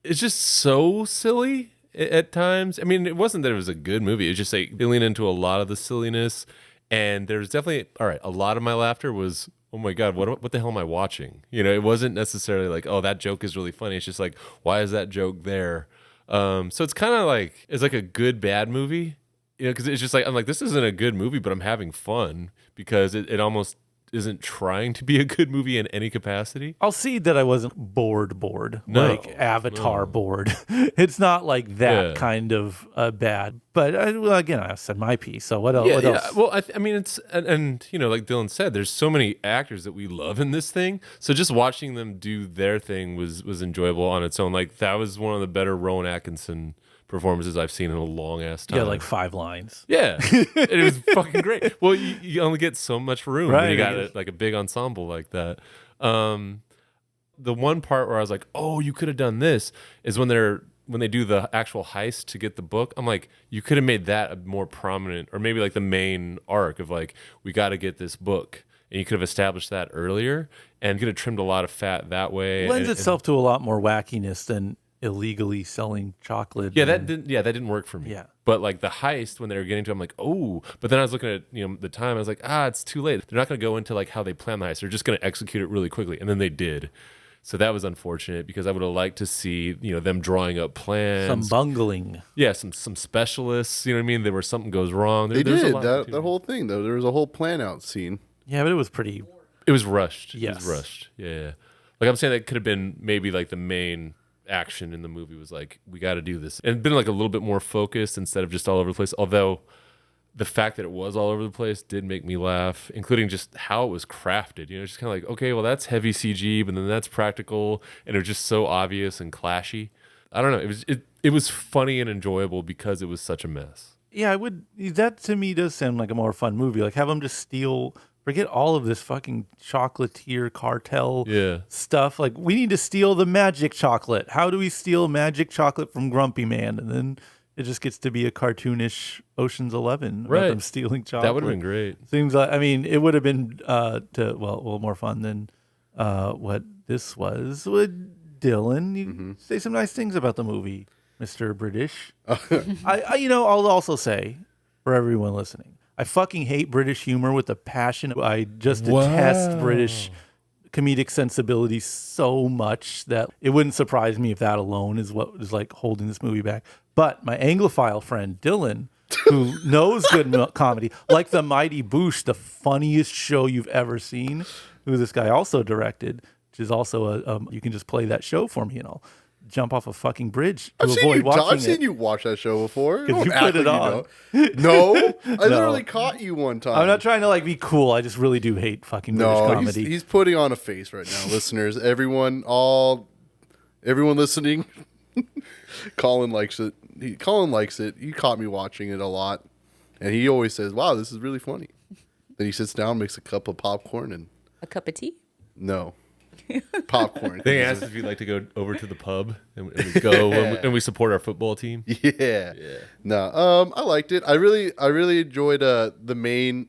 It's just so silly at times. I mean, it wasn't that it was a good movie. It was just like they lean into a lot of the silliness, and there's definitely a lot of my laughter was, oh my god, what the hell am I watching? You know, it wasn't necessarily like, oh, that joke is really funny. It's just like, why is that joke there? So it's kind of like it's like a good bad movie, you know, because it's just like I'm like, this isn't a good movie, but I'm having fun because it almost isn't trying to be a good movie in any capacity. I'll see that I wasn't bored, No, like Avatar no. bored. It's not like that Yeah. kind of bad. But again, I said my piece. So what else? Yeah, what yeah. else? Well, I mean, it's and you know, like Dylan said, there's so many actors that we love in this thing. So just watching them do their thing was enjoyable on its own. Like that was one of the better Rowan Atkinson performances I've seen in a long ass time. Yeah, like 5 lines. Yeah, it was fucking great. Well, you only get so much room when you Right. got like a big ensemble like that. The one part where I was like, oh, you could have done this is when they do the actual heist to get the book. I'm like, you could have made that a more prominent, or maybe like the main arc of like, we got to get this book. And you could have established that earlier and could have trimmed a lot of fat that way. Lends And- itself to a lot more wackiness than illegally selling chocolate. Yeah, and- that didn't work for me. Yeah. But like the heist when they were getting to, I'm like, oh. But then I was looking at the time. I was like, it's too late. They're not going to go into like how they plan the heist. They're just going to execute it really quickly, and then they did. So that was unfortunate because I would have liked to see them drawing up plans. some bungling. Yeah, some specialists. You know what I mean? There where something goes wrong. They There's a did lot of that opportunity. whole thing though. There was a whole plan out scene. Yeah, but it was pretty. It was rushed. Yes. It was rushed. Yeah. Like I'm saying, that could have been maybe like the main action in the movie was like, we got to do this, and been like a little bit more focused instead of just all over the place. Although the fact that it was all over the place did make me laugh, including just how it was crafted. Just kind of like, okay, well that's heavy CG, but then that's practical, and it was just so obvious and clashy. I don't know. It was funny and enjoyable because it was such a mess. Yeah, I would. That to me does sound like a more fun movie. Like have them just steal. Forget all of this fucking chocolatier cartel Yeah. stuff. Like we need to steal the magic chocolate. How do we steal magic chocolate from Grumpy Man? And then it just gets to be a cartoonish Ocean's 11 about Right. them stealing chocolate. That would have been great. Seems like it would have been more fun than what this was. Would Dylan you say some nice things about the movie, Mr. British? I'll also say for everyone listening, I fucking hate British humor with a passion. I just detest British comedic sensibility so much that it wouldn't surprise me if that alone is what is like holding this movie back. But my Anglophile friend Dylan, who knows good comedy, like The Mighty Boosh, the funniest show you've ever seen, who this guy also directed, which is also you can just play that show for me and I'll jump off a fucking bridge to avoid watching I've seen it. you watch that show before. 'Cause Don't you act put it like on. you know. No, I literally caught you one time. I'm not trying to be cool. I just really do hate fucking British No, comedy. he's putting on a face right now, listeners. Everyone listening. Colin likes it. Colin likes it. He caught me watching it a lot, and he always says, "Wow, this is really funny." Then he sits down, makes a cup of popcorn, and A cup of tea? no popcorn. They asked if you'd like to go over to the pub and we go and we support our football team. Yeah. No. I liked it. I really enjoyed the main.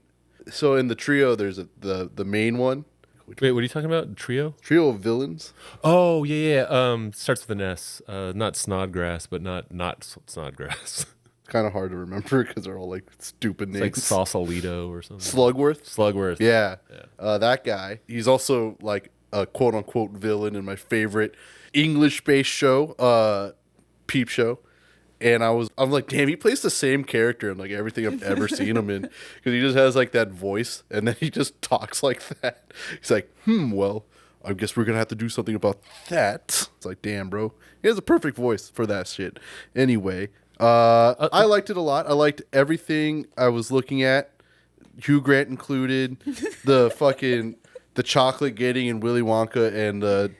So in the trio, there's the main one Wait, what are you talking about? Trio? Trio of villains. Oh, yeah. Starts with an S. Not Snodgrass, but not Snodgrass. Kind of hard to remember because they're all like stupid It's names. like Sausalito or something. Slugworth. Yeah. That guy. He's also like a quote unquote villain in my favorite English-based show, Peep Show. And I'm like, damn, he plays the same character in like everything I've ever seen him in, because he just has like that voice, and then he just talks like that. He's like, well, I guess we're gonna have to do something about that. It's like, damn, bro, he has a perfect voice for that shit. Anyway, I liked it a lot. I liked everything I was looking at, Hugh Grant included, the chocolate getting in Willy Wonka and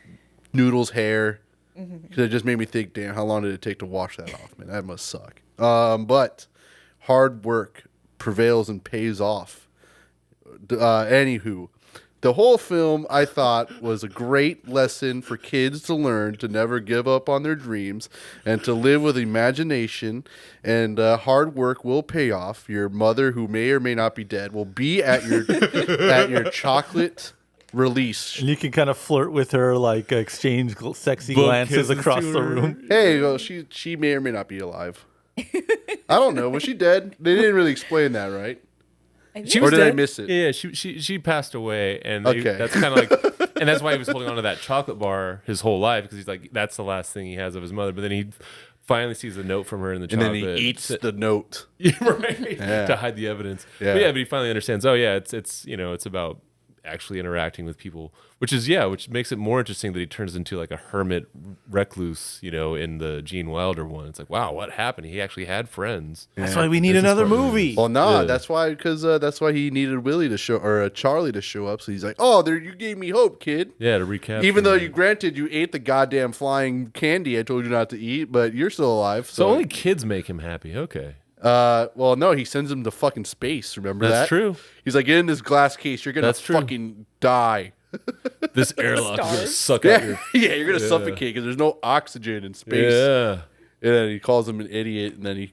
Noodle's hair. Because it just made me think, damn, how long did it take to wash that off, man? That must suck. But hard work prevails and pays off. Anywho, the whole film, I thought, was a great lesson for kids to learn to never give up on their dreams and to live with imagination. And hard work will pay off. Your mother, who may or may not be dead, will be at your at your chocolate release. And you can kind of flirt with her, like exchange sexy glances across the room. Hey, well, she may or may not be alive. I don't know. Was she dead? They didn't really explain that, right? She Or was did I dead? miss it? Yeah, she passed away, and Okay. that's kind of like, and that's why he was holding on to that chocolate bar his whole life, because he's like, that's the last thing he has of his mother. But then he finally sees a note from her in the And chocolate, then he eats the note. right, to hide the evidence. Yeah. But he finally understands. Oh yeah, it's it's about actually interacting with people, which makes it more interesting that he turns into like a hermit recluse, in the Gene Wilder one. It's like, wow, what happened? He actually had friends. That's why we need another movie. Well, nah, Yeah. that's why he needed Willie to show, or Charlie to show up. So he's like, "Oh, there, you gave me hope, kid." Yeah, to recap. Even though you ate the goddamn flying candy I told you not to eat, but you're still alive. so only kids make him happy. Okay. Well, no, he sends him to fucking space. Remember that? That's true. He's like, get in this glass case. You're gonna That's true. fucking die. This airlock is gonna Stars. suck out Yeah, your. yeah, you're gonna suffocate because there's no oxygen in space. Yeah. And then he calls him an idiot, and then he,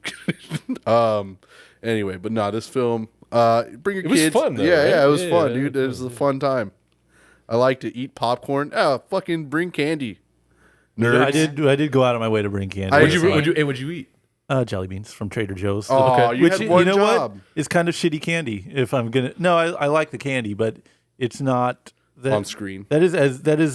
anyway. But no, this film, bring your It was kids. fun, though, yeah, right? yeah, it was Yeah, fun, yeah, dude. it It was was a fun time. I like to eat popcorn. Fucking bring candy. Nerds. I did go out of my way to bring candy. What'd you eat? Jelly beans from Trader Joe's. Oh, you had one job. What? It's kind of shitty candy. If I'm gonna, no, I like the candy, but it's not that, On screen. That is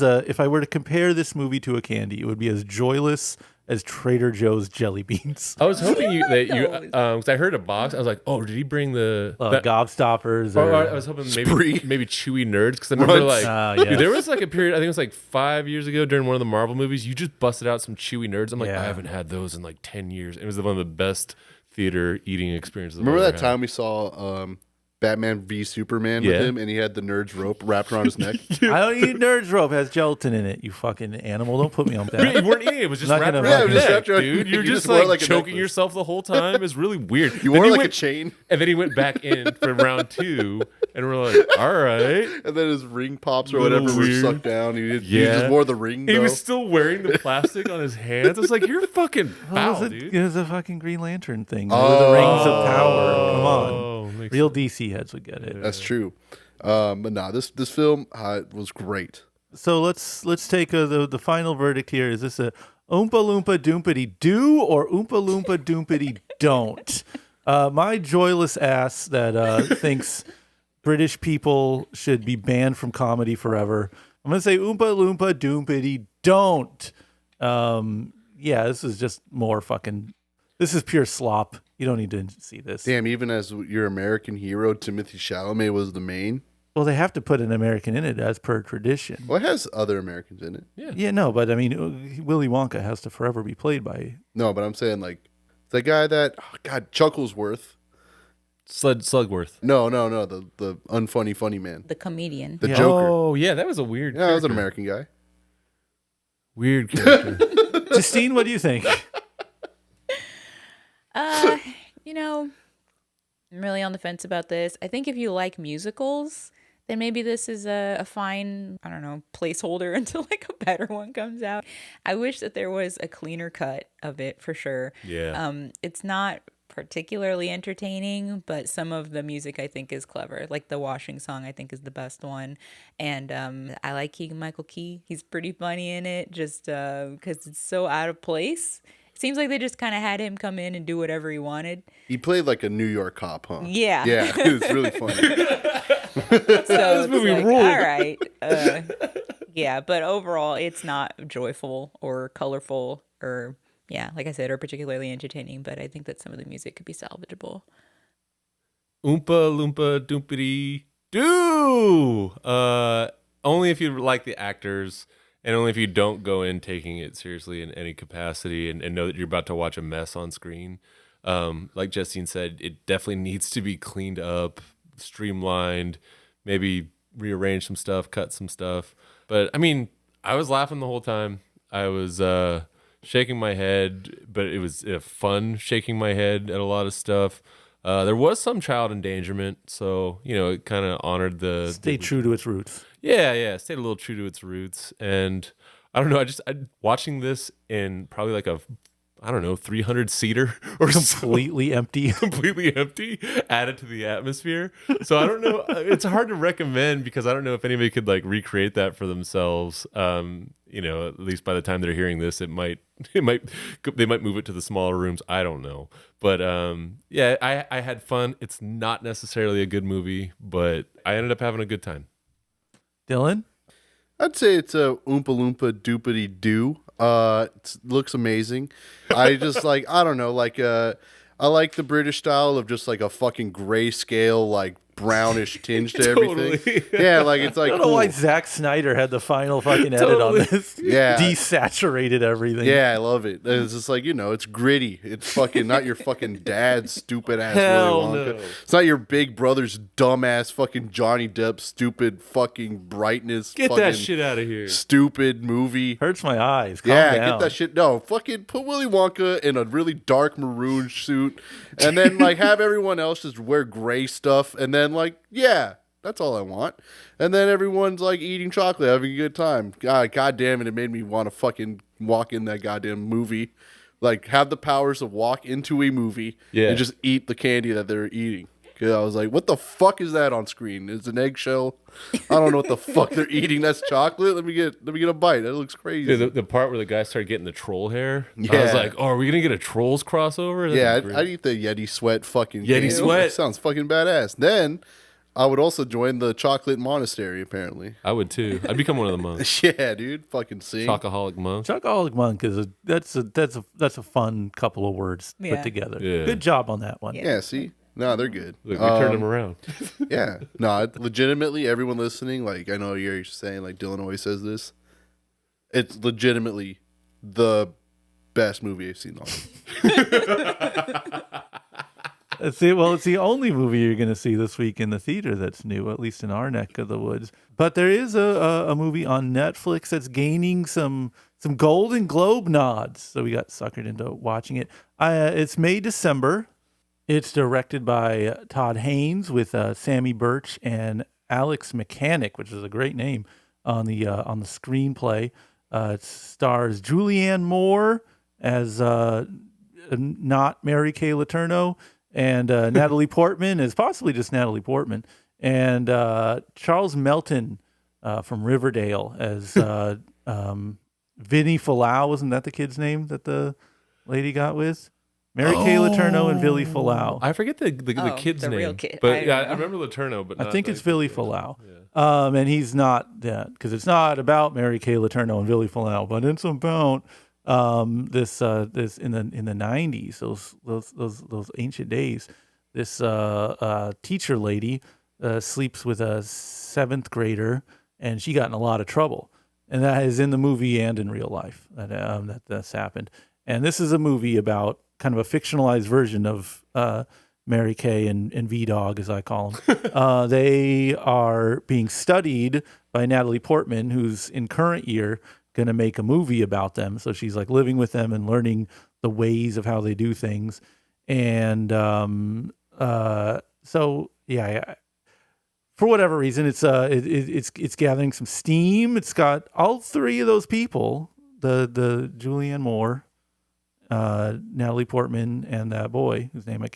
if I were to compare this movie to a candy, it would be as joyless as Trader Joe's jelly beans. I was hoping because I heard a box. I was like, oh, did he bring the Gobstoppers? Or Or, I was hoping Spree. maybe Chewy Nerds, because I remember Runs. like yes. there was like a period, I think it was like 5 years ago during one of the Marvel movies, you just busted out some Chewy Nerds. I'm like, Yeah. I haven't had those in like 10 years. It was one of the best theater eating experiences. Remember I've that ever had. time we saw Batman v Superman Yeah. with him, and he had the Nerds rope wrapped around his neck? I don't eat Nerds rope. It has gelatin in it. You fucking animal! Don't put me on But you that. weren't eating it. It was just Not wrapped gonna- around Yeah, it your was just neck, wrapped around- dude. You're you just just wore it like like a choking necklace. yourself the whole time. It's really weird. You Then wore he like a went- chain, And then he went back in for round 2, and we're like, all right. and then his ring pops or Little whatever were weird. sucked down. He Yeah. just wore the ring, He though. was still wearing the plastic on his hands. I was like, you're fucking foul, dude. It was a fucking Green Lantern thing. They were the rings of power. Come on. Oh, makes Real DC heads would get it. That's true. But nah, this film was great. So let's take the final verdict here. Is this a Oompa Loompa Doompity do or Oompa Loompa Doompity don't? My joyless ass that thinks British people should be banned from comedy forever. I'm gonna say Oompa Loompa Doompity don't. Yeah, this is just more fucking. This is pure slop. You don't need to see this. Damn, even as your American hero, Timothy Chalamet was the main. Well, they have to put an American in it as per tradition. Well, it has other Americans in it. Yeah, no, but I mean, Willy Wonka has to forever be played by. No, but I'm saying like the guy that Chucklesworth. Slugworth. No, the unfunny funny man, The comedian. the Yeah. Joker. Oh, yeah, that was a weird Yeah, that was an character. American guy. Weird character. Justine, what do you think? I'm really on the fence about this. I think if you like musicals, then maybe this is a fine, I don't know, placeholder until like a better one comes out. I wish that there was a cleaner cut of it for sure. Yeah. It's not particularly entertaining, but some of the music I think is clever. Like the washing song I think is the best one. And I like Keegan-Michael Key. He's pretty funny in it just because it's so out of place. It seems like they just kind of had him come in and do whatever he wanted. He played like a New York cop, huh? Yeah. Yeah, it's really funny. So This movie it's like, ruled. all right. Yeah, but overall, it's not joyful or colorful or, yeah, like I said, or particularly entertaining. But I think that some of the music could be salvageable. Oompa Loompa Doompity Doo. Only if you like the actors, and only if you don't go in taking it seriously in any capacity, and know that you're about to watch a mess on screen. Like Justine said, it definitely needs to be cleaned up, streamlined, maybe rearrange some stuff, cut some stuff. But I mean, I was laughing the whole time. I was shaking my head, but it was fun shaking my head at a lot of stuff. There was some child endangerment, so it kind of honored the Stay true to its roots. Yeah, stayed a little true to its roots. And I don't know, I watching this in probably like a 300 seater or Completely empty. completely empty, added to the atmosphere. So I don't know. It's hard to recommend because I don't know if anybody could like recreate that for themselves. At least by the time they're hearing this, they might move it to the smaller rooms. I don't know. But I had fun. It's not necessarily a good movie, but I ended up having a good time. Dylan? I'd say it's a Oompa Loompa Doopity Doo. It looks amazing. I just I don't know, I like the British style of just like a fucking grayscale, like brownish tinge to everything. Totally. Yeah, like it's like I don't know why Zack Snyder had the final fucking edit on this. Yeah. Desaturated everything. Yeah, I love it. It's just like, it's gritty. It's fucking not your fucking dad's stupid ass Hell Willy Wonka. no. It's not your big brother's dumbass fucking Johnny Depp stupid fucking brightness. Get fucking that shit out of here. Stupid movie. Hurts my eyes. Calm Yeah, down. get that shit. No, fucking put Willy Wonka in a really dark maroon suit and then have everyone else just wear gray stuff and then that's all I want. And then everyone's eating chocolate, having a good time. God damn it made me want to fucking walk in that goddamn movie. Have the powers to walk into a movie and just eat the candy that they're eating. 'Cause I was like, what the fuck is that on screen? It's an eggshell. I don't know what the fuck they're eating. That's chocolate. Let me get a bite. That looks crazy. Yeah, the part where the guy started getting the troll hair. I Yeah. was like, oh, are we going to get a Trolls crossover? That'd be great. I'd eat the Yeti sweat fucking Yeti candy. sweat. Sounds fucking badass. Then I would also join the chocolate monastery, apparently. I would too. I'd become one of the monks. Yeah, dude. Fucking sing. Chocoholic monk. Chocoholic Monk is that's a fun couple of words put Yeah. together. Yeah. Good job on that one. Yeah, see? No, they're good. Look, we turned him around. Yeah. No, legitimately, everyone listening, I know you're saying, Dylan always says this. It's legitimately the best movie I've seen all It's the only movie you're going to see this week in the theater that's new, at least in our neck of the woods. But there is a movie on Netflix that's gaining some Golden Globe nods. So we got suckered into watching it. It's May, December. It's directed by Todd Haynes with Sammy Birch and Alex Mechanic, which is a great name on the screenplay. It stars Julianne Moore as not Mary Kay Letourneau, and Natalie Portman is possibly just Natalie Portman, and Charles Melton from Riverdale as Vinnie Falau. Wasn't that the kid's name that the lady got with? Mary Kay Letourneau and Billy Falau. I forget the kid's the name. real kid. But I I remember Letourneau, but I not think the- it's Billy Falau. And he's not that, because it's not about Mary Kay Letourneau and Billy Falau, but it's about this in the 90s, those ancient days. This teacher lady sleeps with a 7th grader, and she got in a lot of trouble. And that is in the movie and in real life that's happened. And this is a movie about kind of a fictionalized version of Mary Kay and V-Dog, as I call them. They are being studied by Natalie Portman, who's in current year going to make a movie about them. So she's living with them and learning the ways of how they do things. And for whatever reason, it's gathering some steam. It's got all three of those people, the Julianne Moore, Natalie Portman and that boy whose name I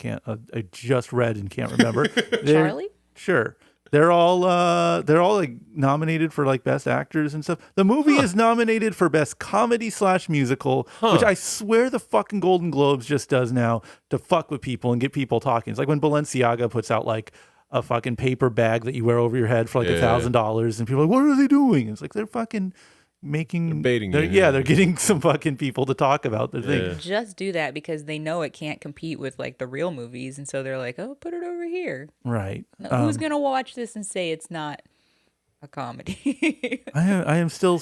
just read and can't remember. Charlie? Sure. They're all like nominated for like best actors and stuff. The movie is nominated for best comedy / musical, which I swear the fucking Golden Globes just does now to fuck with people and get people talking. It's like when Balenciaga puts out like a fucking paper bag that you wear over your head for like $1,000, and people are like, what are they doing? It's like they're fucking baiting you. Yeah, they're getting some fucking people to talk about their thing. Just do that because they know it can't compete with like the real movies, and so they're like, oh, put it over here. Right. Who's gonna watch this and say it's not a comedy? I am still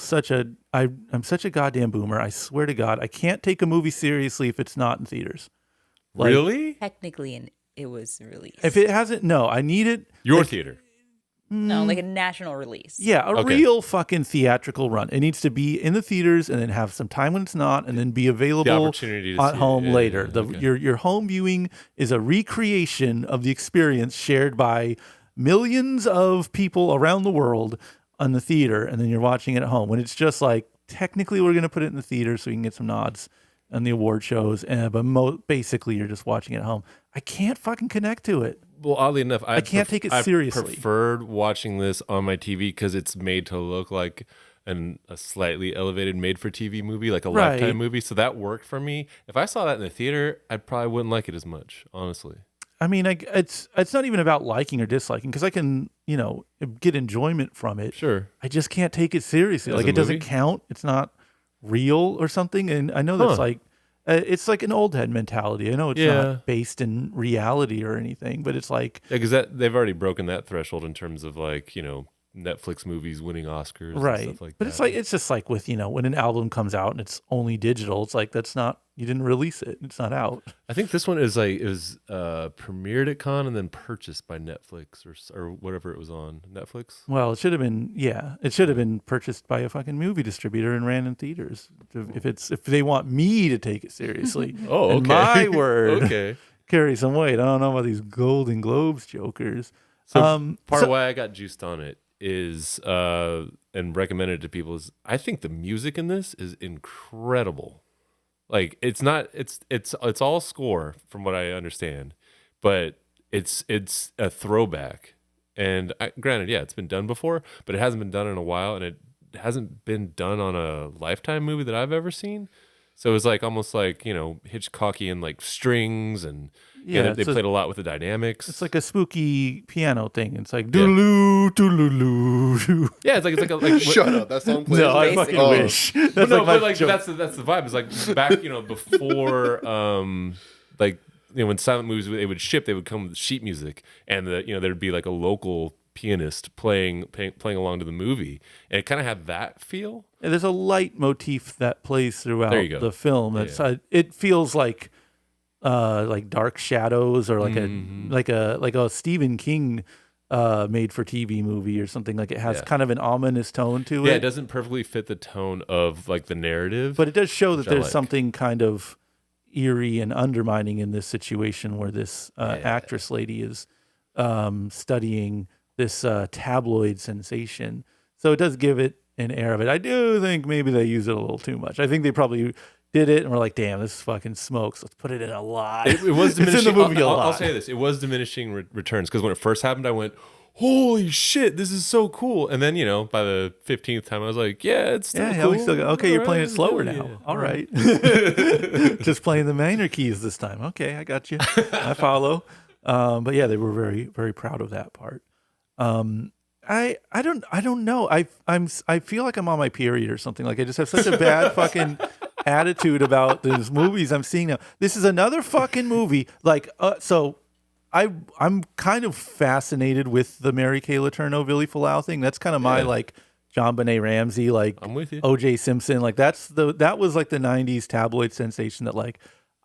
I'm such a goddamn boomer. I swear to God, I can't take a movie seriously if it's not in theaters. Like, really? Technically, it was released. If it hasn't, no, I need it. Your theater. No, like a national release. Yeah, a real fucking theatrical run. It needs to be in the theaters and then have some time when it's not, and then be available at home later. Your home viewing is a recreation of the experience shared by millions of people around the world on the theater, and then you're watching it at home. When it's just like, technically we're going to put it in the theater so we can get some nods on the award shows, but basically you're just watching it at home. I can't fucking connect to it. Well, oddly enough, I can't take it seriously. I preferred watching this on my TV because it's made to look like a slightly elevated made-for-TV movie, like a Lifetime movie. So that worked for me. If I saw that in the theater, I probably wouldn't like it as much, honestly. I mean, it's not even about liking or disliking because I can, get enjoyment from it. Sure. I just can't take it seriously. Like it doesn't count. It's not real or something. And I know that's like, it's like an old head mentality. I know it's not based in reality or anything, but it's like because they've already broken that threshold in terms of like Netflix movies winning Oscars, and stuff like but that. it's just like with when an album comes out and it's only digital. It's like you didn't release it. It's not out. I think this one is like it was premiered at Cannes and then purchased by Netflix or whatever it was on Netflix. Well, it should have been purchased by a fucking movie distributor and ran in theaters. If they want me to take it seriously, and my word carry some weight. I don't know about these Golden Globes jokers. So part of why I got juiced on it is and recommended to people is I think the music in this is incredible. Like it's all score from what I understand, but it's a throwback. And granted, it's been done before, but it hasn't been done in a while, and it hasn't been done on a Lifetime movie that I've ever seen. So it's like almost like Hitchcockian like strings and they played a lot with the dynamics. It's like a spooky piano thing. It's like doodaloo doodaloo. Yeah, it's like shut up. That song plays. No, I fucking wish. That's that's the vibe. It's like back before when silent movies they would ship, they would come with sheet music, and there'd be like a local pianist playing along to the movie, and it kind of had that feel. Yeah, there's a light motif that plays throughout the film. That's it feels like dark shadows or like a Stephen King made for TV movie or something. Like it has kind of an ominous tone to it. Yeah, it doesn't perfectly fit the tone of like the narrative, but it does show that there's something kind of eerie and undermining in this situation where this actress lady is studying this tabloid sensation. So it does give it an air of it. I do think maybe they use it a little too much. I think they probably did it and were like, damn, this fucking smokes. Let's put it in a lot. It was diminishing. It's in the movie a lot. I'll say this. It was diminishing returns because when it first happened, I went, holy shit, this is so cool. And then, by the 15th time, I was like, yeah, it's still cool. We still got, okay, you're playing it slower now. Yeah. All right. Just playing the minor keys this time. Okay, I got you. I follow. But yeah, they were very, very proud of that part. I don't know. I feel like I'm on my period or something. Like I just have such a bad fucking attitude about these movies I'm seeing now. This is another fucking movie. Like so I'm kind of fascinated with the Mary Kay Letourneau, Billy Falau thing. That's kind of my like John Benet Ramsey, like I'm with you. O.J. Simpson. Like that was like the 90s tabloid sensation that like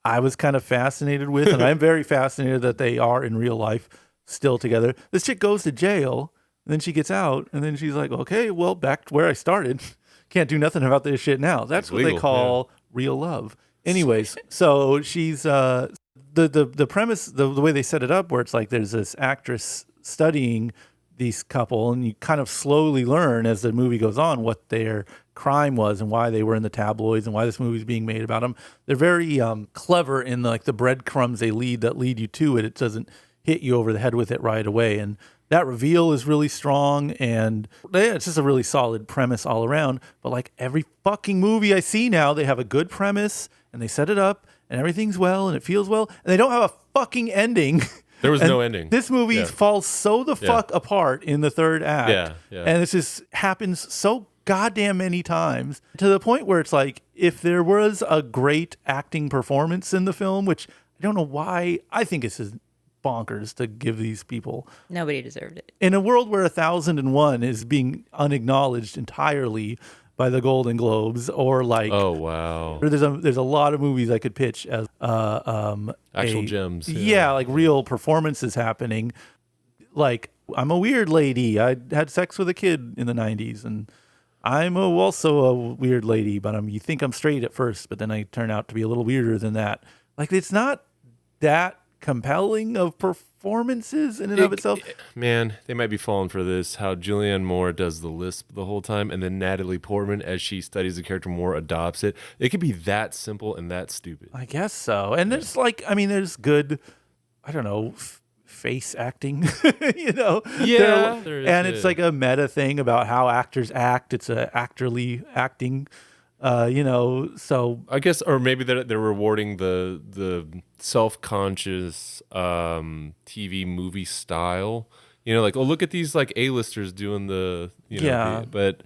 I was kind of fascinated with, and I'm very fascinated that they are in real life still together. This chick goes to jail, and then she gets out, and then she's like, okay, well, back to where I started. Can't do nothing about this shit now. That's what they call real love. Anyways, so she's the premise, the way they set it up, where it's like there's this actress studying these couple, and you kind of slowly learn as the movie goes on what their crime was and why they were in the tabloids and why this movie is being made about them. They're very clever in the breadcrumbs they lead you to it. It doesn't hit you over the head with it right away. And that reveal is really strong, and it's just a really solid premise all around. But like every fucking movie I see now, they have a good premise and they set it up and everything's well and it feels well, and they don't have a fucking ending. There was no ending. This movie falls so the fuck apart in the third act. Yeah. And it just happens so goddamn many times to the point where it's like, if there was a great acting performance in the film, which I don't know why, I think it's just bonkers to give these people. Nobody deserved it. In a world where 1001 is being unacknowledged entirely by the Golden Globes, or like, oh wow, there's a lot of movies I could pitch as actual gems. Yeah, like real performances happening. Like, I'm a weird lady. I had sex with a kid in the 90s, and I'm also a weird lady, but you think I'm straight at first, but then I turn out to be a little weirder than that. Like, it's not that compelling of performances in and of itself. Man, they might be falling for this. How Julianne Moore does the lisp the whole time, and then Natalie Portman, as she studies the character more, adopts it. It could be that simple and that stupid. I guess so. And there's there's good, I don't know, face acting, you know? Yeah. And it's like a meta thing about how actors act. It's a actorly acting. So I guess, or maybe they're rewarding the self-conscious TV movie style. Like, oh, look at these like A-listers doing but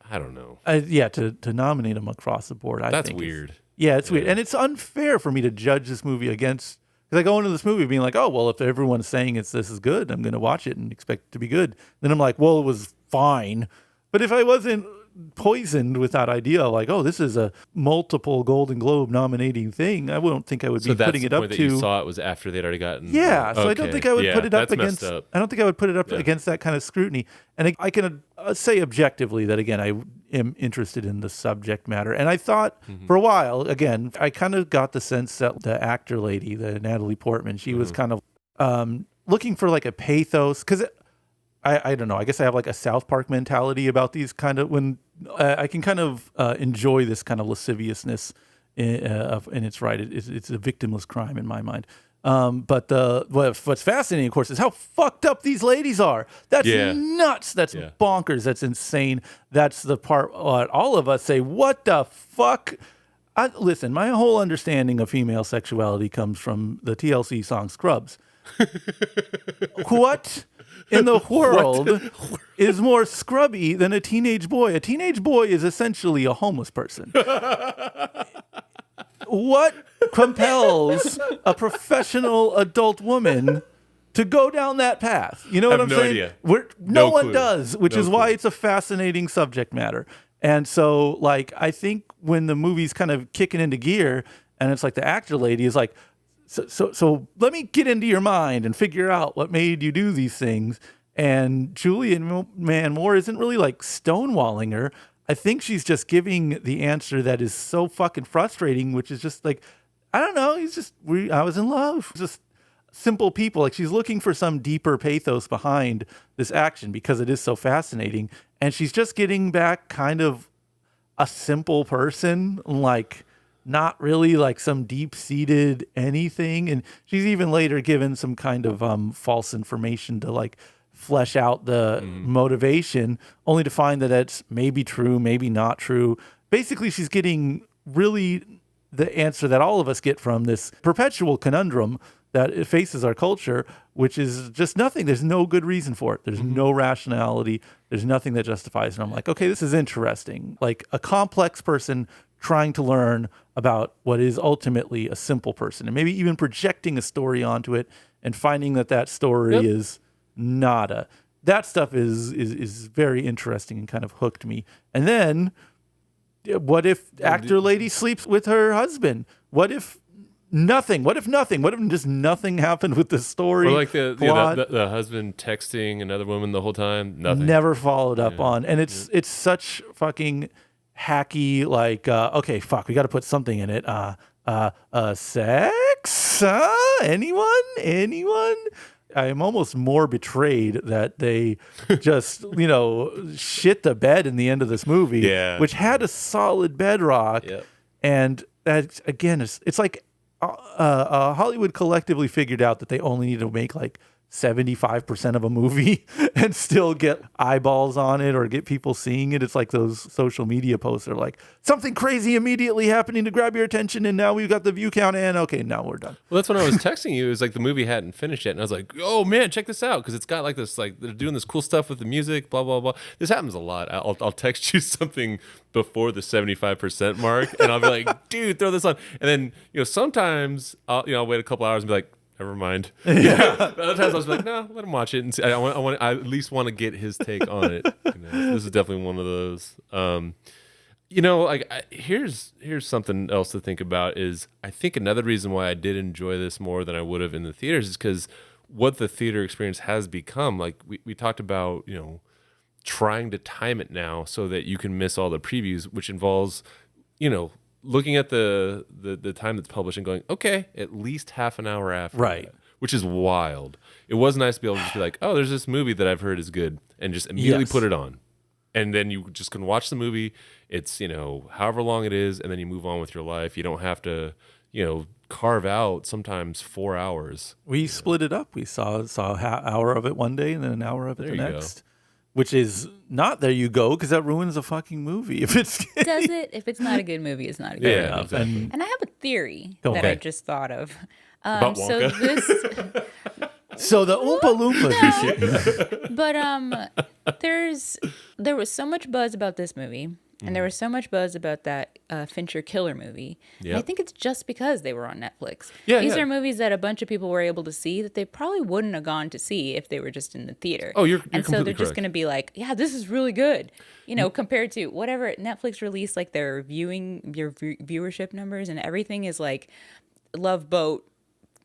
I don't know. To nominate them across the board, I think that's weird. It's weird, and it's unfair for me to judge this movie against. Because I go into this movie being like, oh well, if everyone's saying this is good, I'm going to watch it and expect it to be good. Then I'm like, well, it was fine. But if I wasn't poisoned with that idea, like, oh, this is a multiple Golden Globe nominating thing, I wouldn't think I would be putting it up to. That you saw it was after they'd already gotten. Yeah, so I don't think I would put it up against. Messed up. I don't think I would put it up against that kind of scrutiny. And I can say objectively that again, I am interested in the subject matter. And I thought for a while, again, I kind of got the sense that the actor lady, the Natalie Portman, she was kind of looking for like a pathos, because I don't know. I guess I have like a South Park mentality about these kind of, when I can kind of enjoy this kind of lasciviousness and it's right. It's a victimless crime in my mind. But what's fascinating, of course, is how fucked up these ladies are. That's nuts. That's bonkers. That's insane. That's the part all of us say, what the fuck? Listen, my whole understanding of female sexuality comes from the TLC song Scrubs. What in the world is more scrubby than a teenage boy? A teenage boy is essentially a homeless person. What compels a professional adult woman to go down that path? You know what I'm saying? Idea. No one does, which is why it's a fascinating subject matter. And so, like, I think when the movie's kind of kicking into gear, and it's like the actor lady is like, so let me get into your mind and figure out what made you do these things. And Julianne Moore isn't really like stonewalling her. I think she's just giving the answer that is so fucking frustrating, which is just like, I don't know. I was in love. Just simple people. Like, she's looking for some deeper pathos behind this action because it is so fascinating. And she's just getting back kind of a simple person, like, not really like some deep-seated anything. And she's even later given some kind of false information to like flesh out the motivation, only to find that it's maybe true, maybe not true. Basically, she's getting really the answer that all of us get from this perpetual conundrum that it faces our culture, which is just nothing. There's no good reason for it. There's no rationality. There's nothing that justifies it. And I'm like, okay, this is interesting. Like a complex person trying to learn about what is ultimately a simple person, and maybe even projecting a story onto it and finding that story is nada. That stuff is very interesting and kind of hooked me. And then what if actor lady sleeps with her husband? What if nothing? What if just nothing happened with the story? Or like the husband texting another woman the whole time? Nothing. Never followed up on. And it's such fucking hacky, like, okay, fuck, we got to put something in it. Sex? Anyone? I am almost more betrayed that they just, shit the bed in the end of this movie, which had a solid bedrock. Yep. And that, again, it's like Hollywood collectively figured out that they only need to make like 75% of a movie and still get eyeballs on it or get people seeing it. It's like those social media posts are like, something crazy immediately happening to grab your attention, and now we've got the view count, and okay, now we're done. Well, that's when I was texting you. It was like the movie hadn't finished yet, and I was like, "Oh man, check this out!" Because it's got like this, like they're doing this cool stuff with the music, blah blah blah. This happens a lot. I'll text you something before the 75% mark, and I'll be like, "Dude, throw this on." And then sometimes I'll wait a couple hours and be like, never mind. Yeah. Other times I was like, no, let him watch it and see. I at least want to get his take on it. This is definitely one of those. Here's something else to think about is I think another reason why I did enjoy this more than I would have in the theaters is because what the theater experience has become. Like we talked about, trying to time it now so that you can miss all the previews, which involves, looking at the time that's published and going, okay, at least half an hour after, right? That, which is wild. It was nice to be able to just be like, oh, there's this movie that I've heard is good, and just immediately put it on, and then you just can watch the movie. It's however long it is, and then you move on with your life. You don't have to carve out sometimes 4 hours. We split it up. We saw an hour of it one day and then an hour of it the next. Which is not there you go, because that ruins a fucking movie. Does it? If it's not a good movie, it's not a good movie. Exactly. And I have a theory that I just thought of. About Wonka? So the Oompa Loompas. But there was so much buzz about this movie. And there was so much buzz about that Fincher Killer movie. Yep. And I think it's just because they were on Netflix. These are movies that a bunch of people were able to see that they probably wouldn't have gone to see if they were just in the theater. Oh, you're and so they're just correct. going to be like, yeah, this is really good. Compared to whatever Netflix released, like their viewership numbers and everything is like Love Boat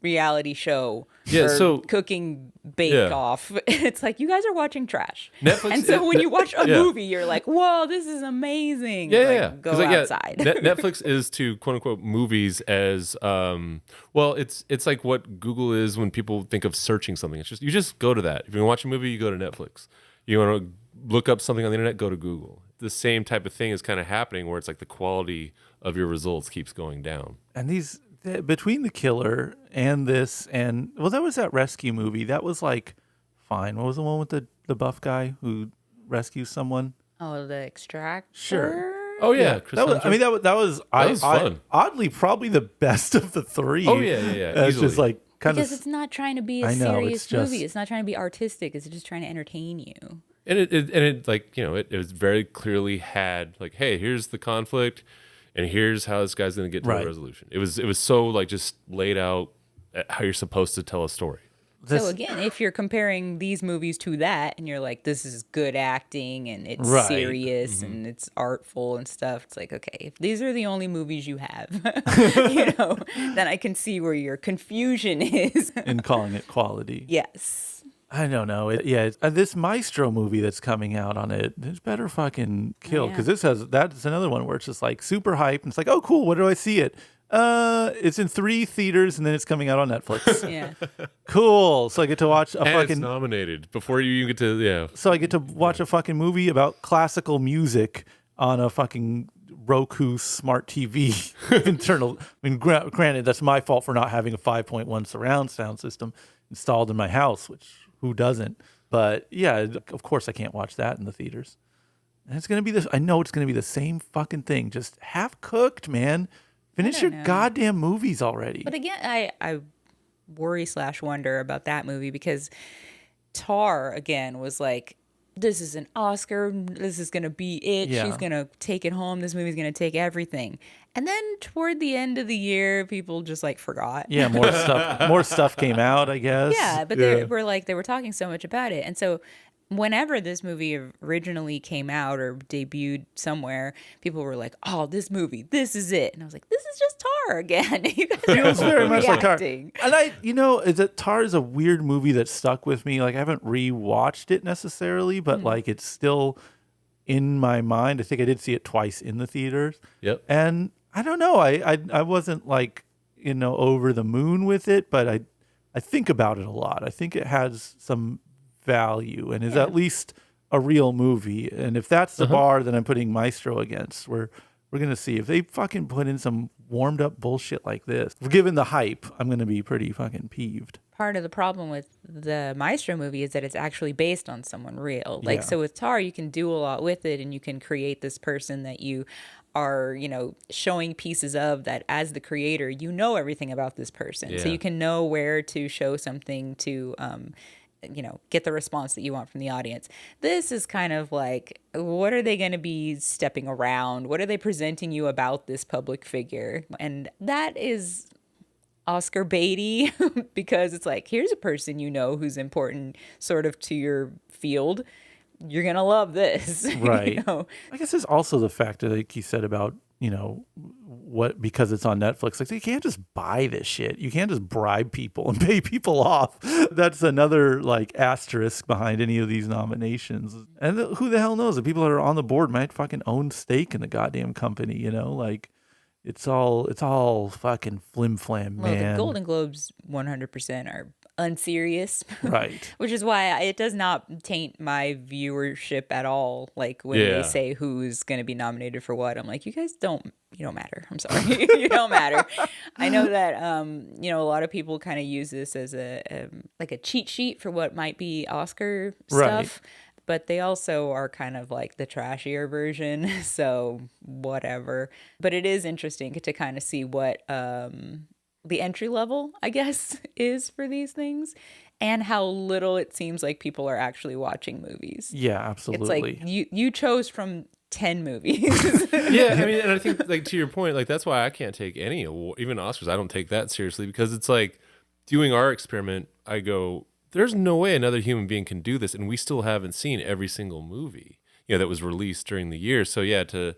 reality show or cooking bake off. It's like, you guys are watching trash. Netflix, and so when you watch a movie, you're like, whoa, this is amazing. Go outside. Netflix is to quote unquote movies as it's like what Google is when people think of searching something. It's just you just go to that. If you want to watch a movie, you go to Netflix. You want to look up something on the internet, go to Google. The same type of thing is kind of happening where it's like the quality of your results keeps going down. And between The Killer and this, and that was that rescue movie. That was like fine. What was the one with the buff guy who rescues someone? Oh, The Extractor? Sure. Oh yeah, that was fun. Oddly, probably the best of the three. Oh yeah. It's just like because it's not trying to be a serious movie. It's not trying to be artistic. It's just trying to entertain you. And it was very clearly had like, hey, here's the conflict. And here's how this guy's going to get to a resolution. It was so like just laid out how you're supposed to tell a story. So again, if you're comparing these movies to that, and you're like, this is good acting and it's serious and it's artful and stuff, it's like, okay, if these are the only movies you have, then I can see where your confusion is in calling it quality. Yes. I don't know. This Maestro movie that's coming out on it, it's better fucking kill, because that's another one where it's just like super hype and it's like, oh cool, where do I see it? It's in 3 theaters and then it's coming out on Netflix. Yeah. Cool. So I get to watch it's nominated before you get to So I get to watch a fucking movie about classical music on a fucking Roku smart TV internal. I mean, granted, that's my fault for not having a 5.1 surround sound system installed in my house, which who doesn't? But yeah, of course I can't watch that in the theaters. And it's going to be this. I know it's going to be the same fucking thing. Just half cooked, man. Finish your goddamn movies already. But again, I worry/wonder about that movie because Tar, again, was like, this is an Oscar. This is going to be it. Yeah. She's going to take it home. This movie's going to take everything. And then toward the end of the year, people just like forgot. Yeah, more stuff came out, I guess. Yeah, but they were talking so much about it. And so whenever this movie originally came out or debuted somewhere, people were like, oh, this movie, this is it. And I was like, this is just Tar again. You guys feels very much like Tar. And Tar is a weird movie that stuck with me. Like, I haven't rewatched it necessarily, but like it's still in my mind. I think I did see it twice in the theaters. Yep. And I don't know. I wasn't like, over the moon with it, but I I think about it a lot. I think it has some value and is at least a real movie. And if that's the bar that I'm putting Maestro against, we're going to see if they fucking put in some warmed up bullshit like this. Given the hype, I'm going to be pretty fucking peeved. Part of the problem with the Maestro movie is that it's actually based on someone real. Like, Yeah. so with Tar, you can do a lot with it and you can create this person that you are, you know, showing pieces of that as the creator, you know everything about this person. So Yeah. you can know where to show something to, you know, get the response that you want from the audience. This is kind of like, what are they going to be stepping around? What are they presenting you about this public figure? And that is Oscar baity because it's like, here's a person you know who's important sort of to your field. You're going to love this. Right. You know? I guess there's also the fact that like he said about, you know, what, because it's on Netflix, like you can't just buy this shit. You can't just bribe people and pay people off. That's another like asterisk behind any of these nominations. And who the hell knows? The people that are on the board might fucking own stake in the goddamn company, you know, like it's all fucking flim flam, man. Well, the Golden Globes 100% are unserious. Right. Which is why it does not taint my viewership at all. Like when they say who's going to be nominated for what, I'm like, you don't matter. I'm sorry. You don't matter. I know that, you know, a lot of people kind of use this as a like a cheat sheet for what might be Oscar stuff. But they also are kind of like the trashier version. So whatever. But it is interesting to kind of see what the entry level, I guess, is for these things and how little it seems like people are actually watching movies. Yeah, absolutely. It's like you chose from 10 movies. Yeah, I mean, and I think like to your point, like that's why I can't take any award, even Oscars. I don't take that seriously because it's like doing our experiment. I go, there's no way another human being can do this, and we still haven't seen every single movie, you know, that was released during the year. So yeah, to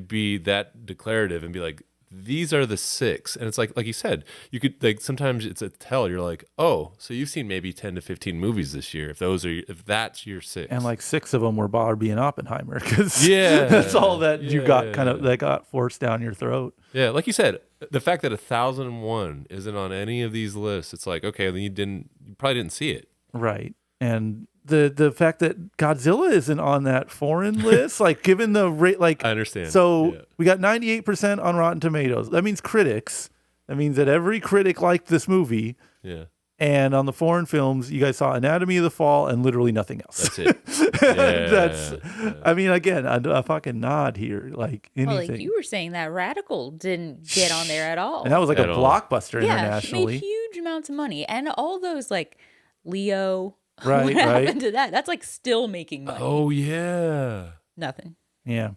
be that declarative and be like, these are the 6, and it's like you said, you could like sometimes it's a tell. You're like, oh, so you've seen maybe 10 to 15 movies this year. If that's your 6, and like 6 of them were Barbie and Oppenheimer because that's all that you got that got forced down your throat. Yeah, like you said, the fact that 1001 isn't on any of these lists, it's like, okay, then you probably didn't see it. Right. And the fact that Godzilla isn't on that foreign list, like given the rate, like I understand. So we got 98% on Rotten Tomatoes. That means critics. That means that every critic liked this movie. Yeah. And on the foreign films, you guys saw Anatomy of the Fall and literally nothing else. That's it. I mean, again, a fucking nod here, like anything. Well, like you were saying that Radical didn't get on there at all. And that was like At a all. blockbuster yeah, internationally. made huge amounts of money. And all those like Leo, Right, what right. happened to that? That's like still making money. Oh yeah. Nothing. Yeah.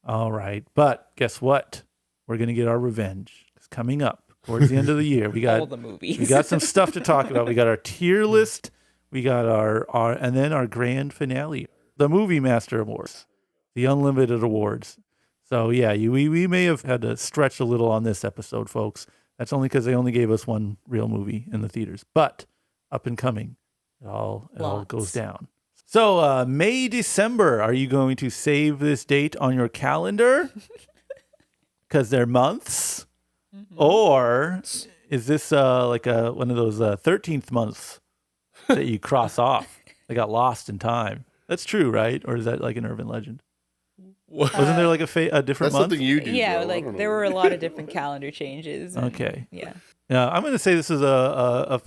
All right. But guess what? We're going to get our revenge. It's coming up towards the end of the year. We got All the movies. We got some stuff to talk about. We got our tier list. We got our and then our grand finale, the Movie Master Awards, the Unlimited Awards. So yeah, we may have had to stretch a little on this episode, folks. That's only because they only gave us one real movie in the theaters. But up and coming, it all goes down. So May, December, are you going to save this date on your calendar? Because they're months. Mm-hmm. Or is this like one of those 13th months that you cross off? They got lost in time. That's true, right? Or is that like an urban legend? Wasn't there like a different That's month? something you do. Yeah, bro. I like don't there know. were a lot of different calendar changes. and- Okay. Yeah. I'm going to say this is a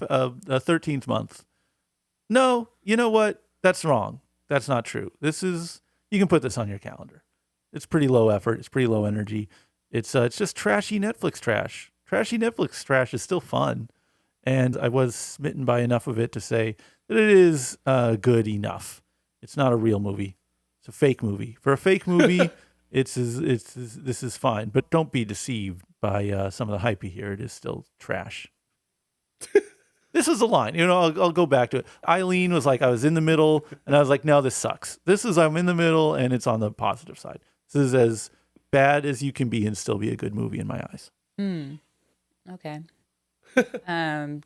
13th month. No, you know what? That's wrong. That's not true. You can put this on your calendar. It's pretty low effort. It's pretty low energy. It's just trashy Netflix trash. Trashy Netflix trash is still fun. And I was smitten by enough of it to say that it is good enough. It's not a real movie. It's a fake movie. For a fake movie, this is fine. But don't be deceived by some of the hype you hear. It is still trash. This is a line. You know, I'll go back to it. Eileen was like, I was in the middle, and I was like, no, this sucks. This is, I'm in the middle, and it's on the positive side. This is as bad as you can be and still be a good movie in my eyes. Okay.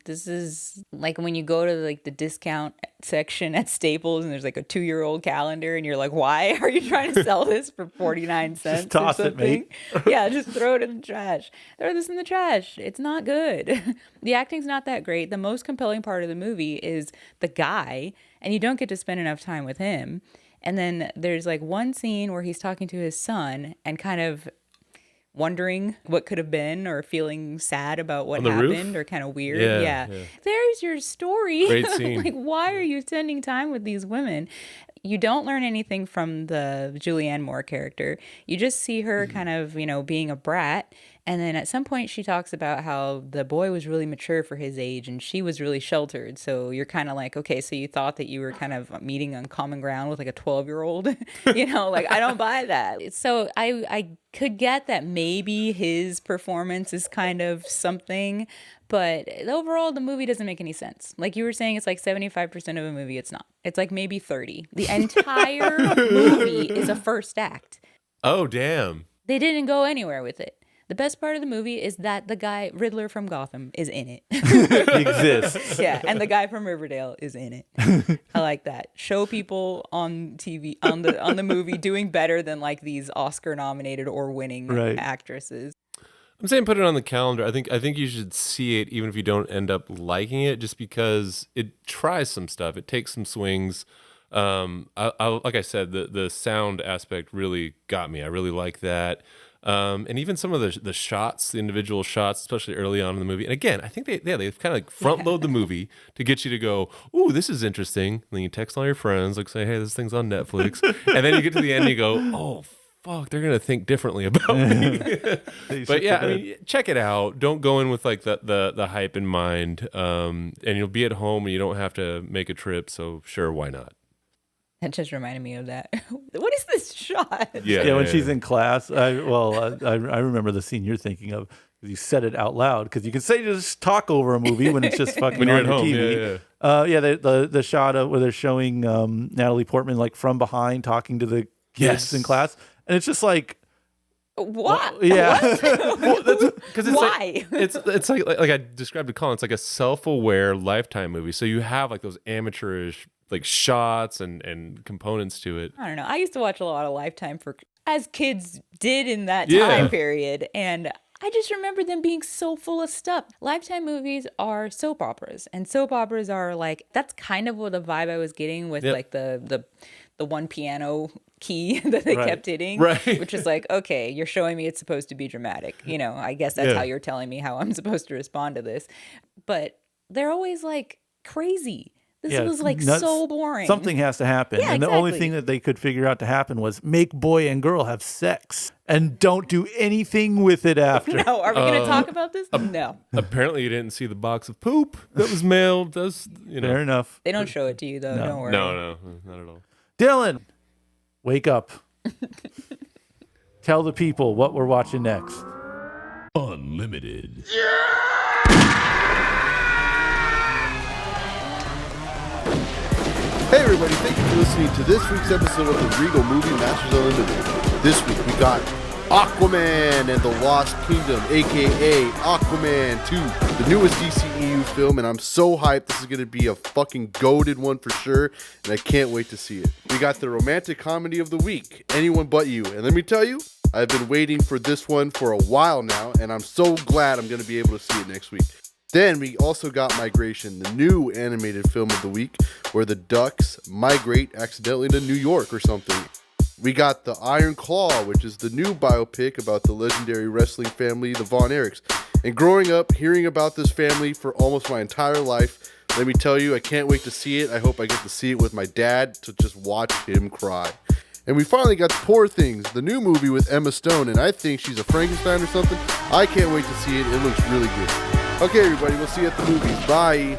This is like when you go to like the discount section at Staples and there's like a 2-year-old calendar and you're like, why are you trying to sell this for 49 cents? Just toss or it, mate. Yeah, just throw it in the trash. Throw this in the trash. It's not good. The acting's not that great. The most compelling part of the movie is the guy, and you don't get to spend enough time with him. And then there's like one scene where he's talking to his son and kind of wondering what could have been or feeling sad about what happened or kind of weird. Yeah. There's your story. Great scene. Like, why are you spending time with these women? You don't learn anything from the Julianne Moore character. You just see her kind of, being a brat. And then at some point she talks about how the boy was really mature for his age and she was really sheltered. So you're kind of like, okay, so you thought that you were kind of meeting on common ground with like a 12-year-old, like I don't buy that. So I could get that maybe his performance is kind of something, but overall the movie doesn't make any sense. Like you were saying, it's like 75% of a movie. It's not. It's like maybe 30. The entire movie is a first act. Oh, damn. They didn't go anywhere with it. The best part of the movie is that the guy, Riddler from Gotham, is in it. He exists. Yeah, and the guy from Riverdale is in it. I like that. Show people on TV, on the movie, doing better than like these Oscar-nominated or winning actresses. I'm saying put it on the calendar. I think you should see it even if you don't end up liking it, just because it tries some stuff. It takes some swings. Like I said, the sound aspect really got me. I really like that. And even some of the shots, the individual shots, especially early on in the movie. And again, I think they've kind of like front load the movie to get you to go, ooh, this is interesting. And then you text all your friends, like say, hey, this thing's on Netflix. And then you get to the end and you go, oh, fuck, they're going to think differently about me. But yeah, I mean, check it out. Don't go in with like the hype in mind. And you'll be at home and you don't have to make a trip. So sure, why not? That just reminded me of that. What is this shot? Yeah, when she's in class. I remember the scene you're thinking of because you said it out loud. Because you can say just talk over a movie when it's just fucking when you're on at your home. TV. The shot of where they're showing Natalie Portman like from behind talking to the kids in class, and it's just like. What? Well, yeah. Because it's why? It's like I described to Colin. It's like a self-aware Lifetime movie. So you have like those amateurish like shots and components to it. I don't know. I used to watch a lot of Lifetime as kids did in that time period, and I just remember them being so full of stuff. Lifetime movies are soap operas, and soap operas are like, that's kind of what the vibe I was getting with like the one piano key that they kept hitting, which is like, okay, you're showing me it's supposed to be dramatic. I guess that's how you're telling me how I'm supposed to respond to this. But they're always like crazy. This was like so boring. Something has to happen. Yeah, and the only thing that they could figure out to happen was make boy and girl have sex and don't do anything with it after. No, are we going to talk about this? No. Apparently you didn't see the box of poop that was mailed. Fair enough. They don't show it to you though. No. Don't worry. No, not at all. Dylan, wake up. Tell the people what we're watching next. Unlimited. Hey everybody, thank you for listening to this week's episode of the Regal Movie Masters Unlimited. This week we got Aquaman and the Lost Kingdom, aka Aquaman 2, the newest DCEU film, and I'm so hyped. This is going to be a fucking goated one for sure, and I can't wait to see it. We got the romantic comedy of the week, Anyone But You, and let me tell you, I've been waiting for this one for a while now, and I'm so glad I'm going to be able to see it next week. Then we also got Migration, the new animated film of the week, where the ducks migrate accidentally to New York or something. We got The Iron Claw, which is the new biopic about the legendary wrestling family, the Von Erichs. And growing up, hearing about this family for almost my entire life, let me tell you, I can't wait to see it. I hope I get to see it with my dad to just watch him cry. And we finally got Poor Things, the new movie with Emma Stone, and I think she's a Frankenstein or something. I can't wait to see it. It looks really good. Okay, everybody, we'll see you at the movies. Bye.